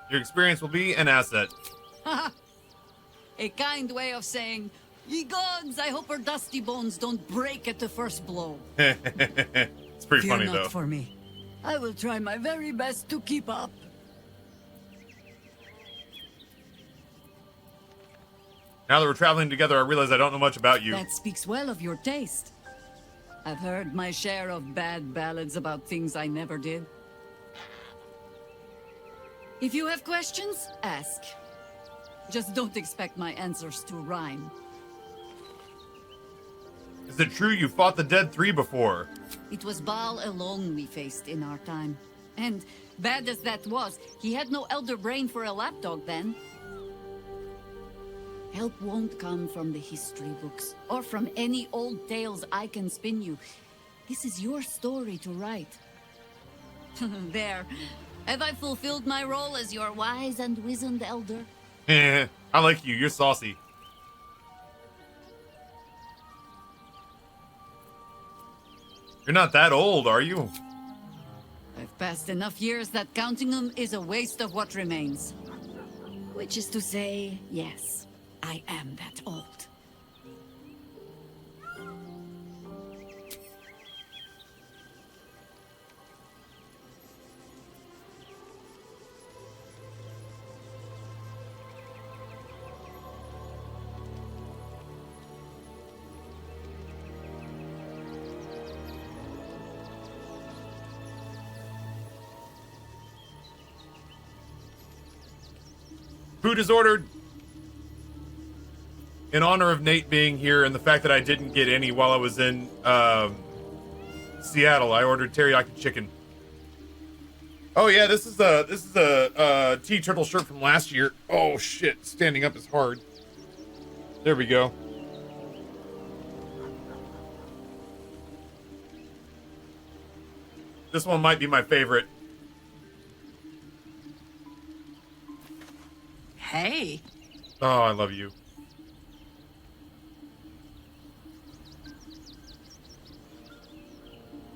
Your experience will be an asset. A kind way of saying, ye gods, I hope her dusty bones don't break at the first blow. It's pretty funny, Fear though. not for me. I will try my very best to keep up. Now that we're traveling together, I realize I don't know much about you. That speaks well of your taste. I've heard my share of bad ballads about things I never did. If you have questions, ask. Just don't expect my answers to rhyme. Is it true you fought the Dead Three before? It was Baal alone we faced in our time. And bad as that was, he had no elder brain for a lapdog then. Help won't come from the history books, or from any old tales I can spin you. This is your story to write. There. Have I fulfilled my role as your wise and wizened elder? I like you. You're saucy. You're not that old, are you? I've passed enough years that counting them is a waste of what remains. Which is to say, yes, I am that old. Food is ordered. In honor of Nate being here and the fact that I didn't get any while I was in Seattle, I ordered teriyaki chicken. Oh yeah, this is a tea turtle shirt from last year. Oh shit, standing up is hard. There we go. This one might be my favorite. Hey. Oh, I love you.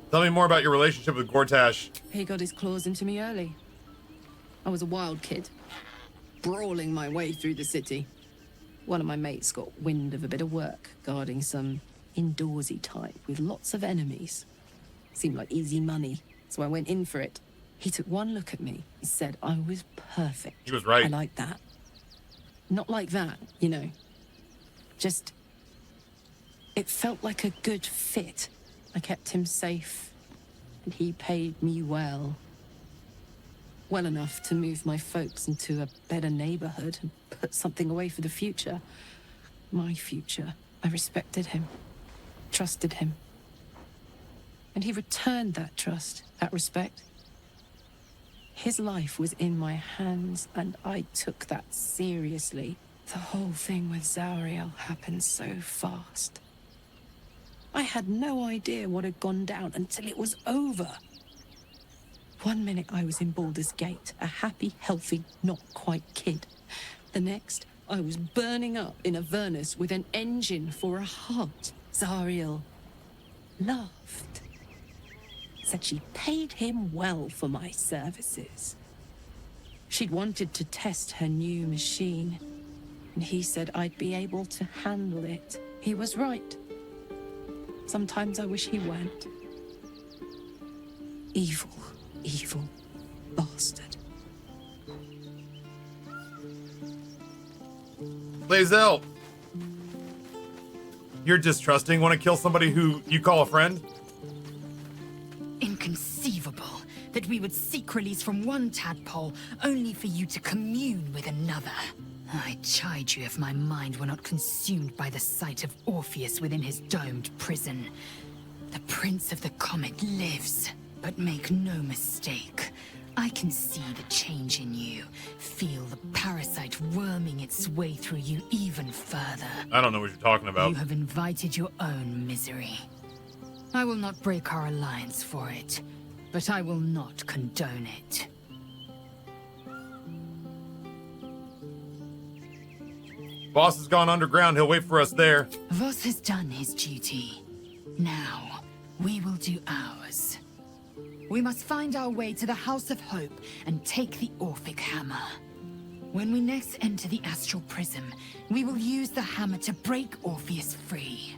Tell me more about your relationship with Gortash. He got his claws into me early. I was a wild kid, brawling my way through the city. One of my mates got wind of a bit of work guarding some indoorsy type with lots of enemies. Seemed like easy money, so I went in for it. He took one look at me and said I was perfect. He was right. I like that. Not like that, you know. Just... it felt like a good fit. I kept him safe, and he paid me well. Well enough to move my folks into a better neighborhood and put something away for the future. My future. I respected him, trusted him. And he returned that trust, that respect. His life was in my hands, and I took that seriously. The whole thing with Zariel happened so fast. I had no idea what had gone down until it was over. One minute I was in Baldur's Gate, a happy, healthy, not quite kid. The next, I was burning up in Avernus with an engine for a heart. Zariel laughed. Said she paid him well for my services. She'd wanted to test her new machine, and he said I'd be able to handle it. He was right. Sometimes I wish he weren't. Evil, evil bastard. Lae'zel. You're distrusting, want to kill somebody who you call a friend? Inconceivable that we would seek release from one tadpole only for you to commune with another. I'd chide you if my mind were not consumed by the sight of Orpheus within his domed prison. The Prince of the Comet lives, but make no mistake. I can see the change in you, feel the parasite worming its way through you even further. I don't know what you're talking about. You have invited your own misery. I will not break our alliance for it, but I will not condone it. Boss has gone underground. He'll wait for us there. Voss has done his duty. Now, we will do ours. We must find our way to the House of Hope and take the Orphic Hammer. When we next enter the Astral Prism, we will use the hammer to break Orpheus free.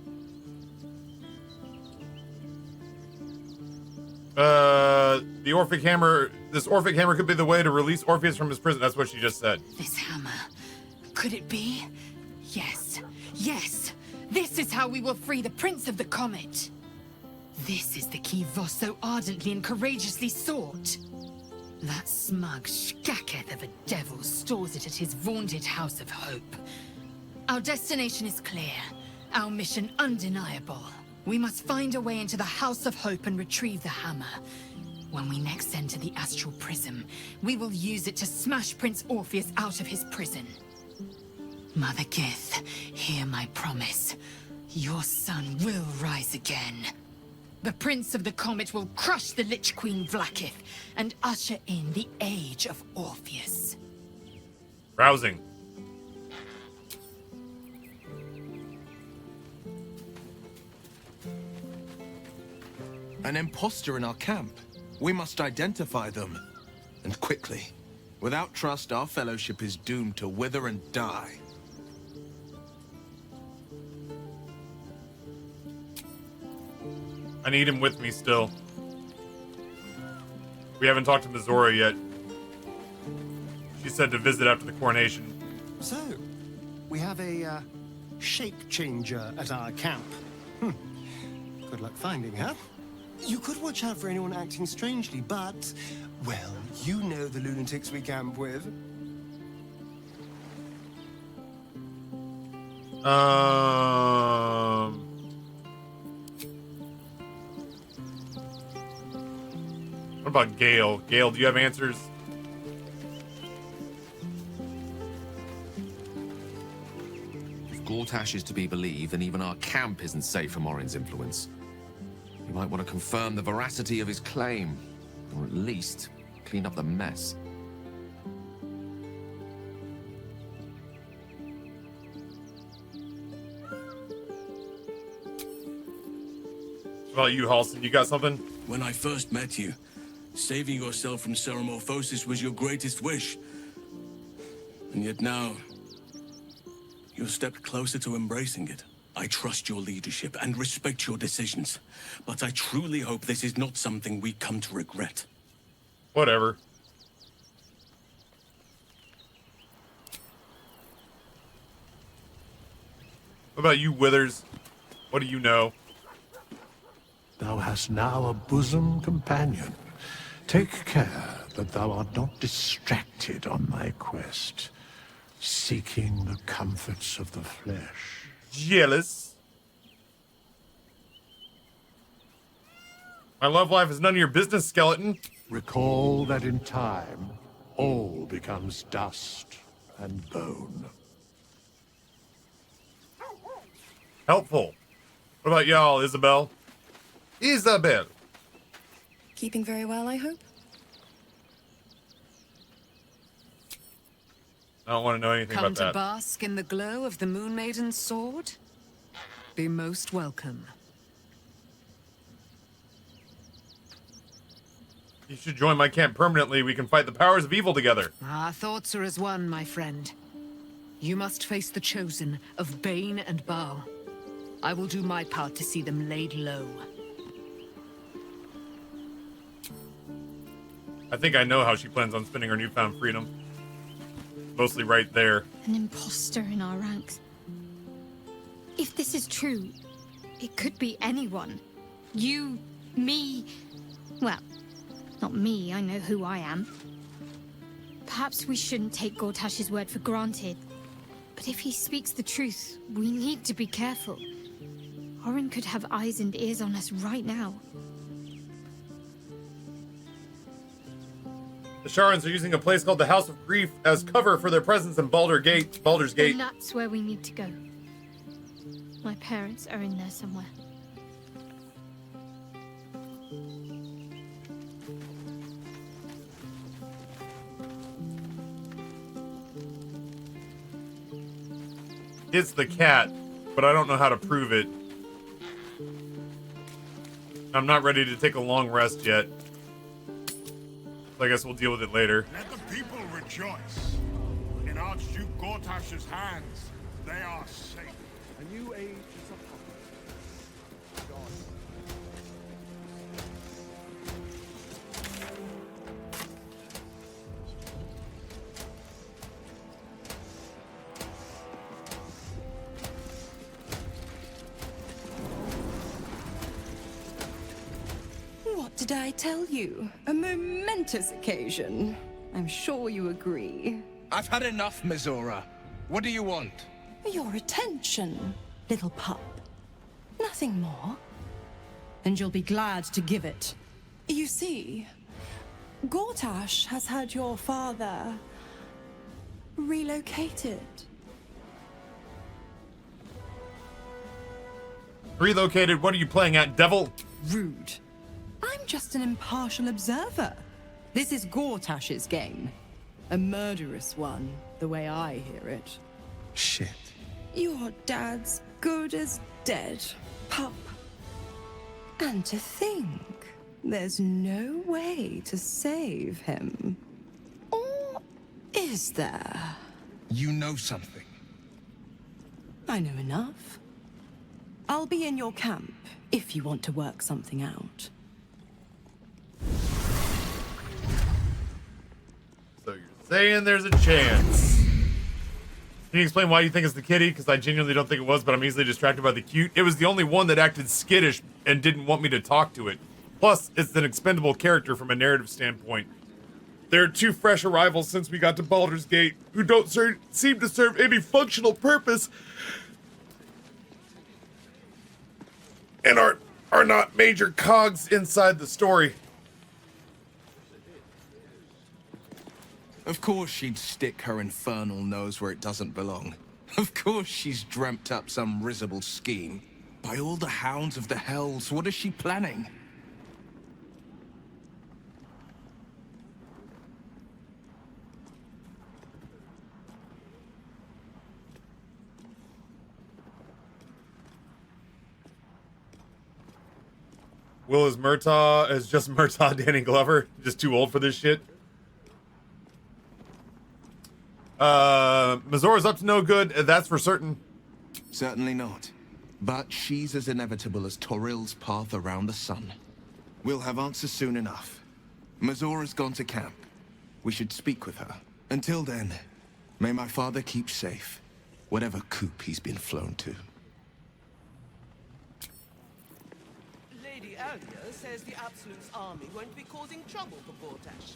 The Orphic Hammer... This Orphic Hammer could be the way to release Orpheus from his prison. That's what she just said. This hammer... Could it be? Yes. Yes! This is how we will free the Prince of the Comet! This is the key Voss so ardently and courageously sought. That smug shkacketh of a devil stores it at his vaunted House of Hope. Our destination is clear. Our mission undeniable. We must find a way into the House of Hope and retrieve the hammer. When we next enter the Astral Prism, we will use it to smash Prince Orpheus out of his prison. Mother Gith, hear my promise. Your son will rise again. The Prince of the Comet will crush the Lich Queen Vlaakith and usher in the Age of Orpheus. Rousing. An imposter in our camp. We must identify them. And quickly. Without trust, our fellowship is doomed to wither and die. I need him with me still. We haven't talked to Mizora yet. She said to visit after the coronation. So, we have a shape changer at our camp. Good luck finding her. You could watch out for anyone acting strangely, but, well, you know the lunatics we camp with. What about Gale? Gale, do you have answers? If Gortash is to be believed, then even our camp isn't safe from Orin's influence. You might want to confirm the veracity of his claim, or at least clean up the mess. What about you, Halston? You got something? When I first met you, saving yourself from Ceramorphosis was your greatest wish. And yet now, you've stepped closer to embracing it. I trust your leadership and respect your decisions, but I truly hope this is not something we come to regret. Whatever. What about you, Withers? What do you know? Thou hast now a bosom companion. Take care that thou art not distracted on thy quest, seeking the comforts of the flesh. Jealous. My love life is none of your business, skeleton. Recall that in time, all becomes dust and bone. Helpful. What about y'all, Isabel? Isabel. Keeping very well, I hope? I don't want to know anything Come about to that. bask in the glow of the Moon Maiden's sword? Be most welcome. You should join my camp permanently. We can fight the powers of evil together. Our thoughts are as one, my friend. You must face the Chosen of Bane and Baal. I will do my part to see them laid low. I think I know how she plans on spending her newfound freedom. Mostly right there. An imposter in our ranks. If this is true, it could be anyone. You, me... Well, not me, I know who I am. Perhaps we shouldn't take Gortash's word for granted. But if he speaks the truth, we need to be careful. Orin could have eyes and ears on us right now. The Sharans are using a place called the House of Grief as cover for their presence in Baldur's Gate. And that's where we need to go. My parents are in there somewhere. It's the cat, but I don't know how to prove it. I'm not ready to take a long rest yet. So I guess we'll deal with it later. Let the people rejoice. In Archduke Gortash's hands, they are safe. A new age is upon us. God. What did I tell you? A momentous occasion. I'm sure you agree. I've had enough, Mizora. What do you want? Your attention, little pup. Nothing more. And you'll be glad to give it. You see, Gortash has had your father relocated. Relocated? What are you playing at, devil? Rude. I'm just an impartial observer. This is Gortash's game. A murderous one, the way I hear it. Shit. Your dad's good as dead, pup. And to think, there's no way to save him. Or is there? You know something. I know enough. I'll be in your camp if you want to work something out. So you're saying there's a chance. Can you explain why you think it's the kitty? Because I genuinely don't think it was, but I'm easily distracted by the cute. It was the only one that acted skittish and didn't want me to talk to it. Plus, it's an expendable character from a narrative standpoint. There are two fresh arrivals since we got to Baldur's Gate who don't seem to serve any functional purpose and are not major cogs inside the story. Of course she'd stick her infernal nose where it doesn't belong. Of course she's dreamt up some risible scheme. By all the hounds of the hells, what is she planning? Will is just Murtaugh Danny Glover? Just too old for this shit? Mizora's up to no good, that's for certain. Certainly not. But she's as inevitable as Toril's path around the sun. We'll have answers soon enough. Mizora's gone to camp. We should speak with her. Until then, may my father keep safe, whatever coop he's been flown to. Lady Alia says the Absolute's army won't be causing trouble for Gortash.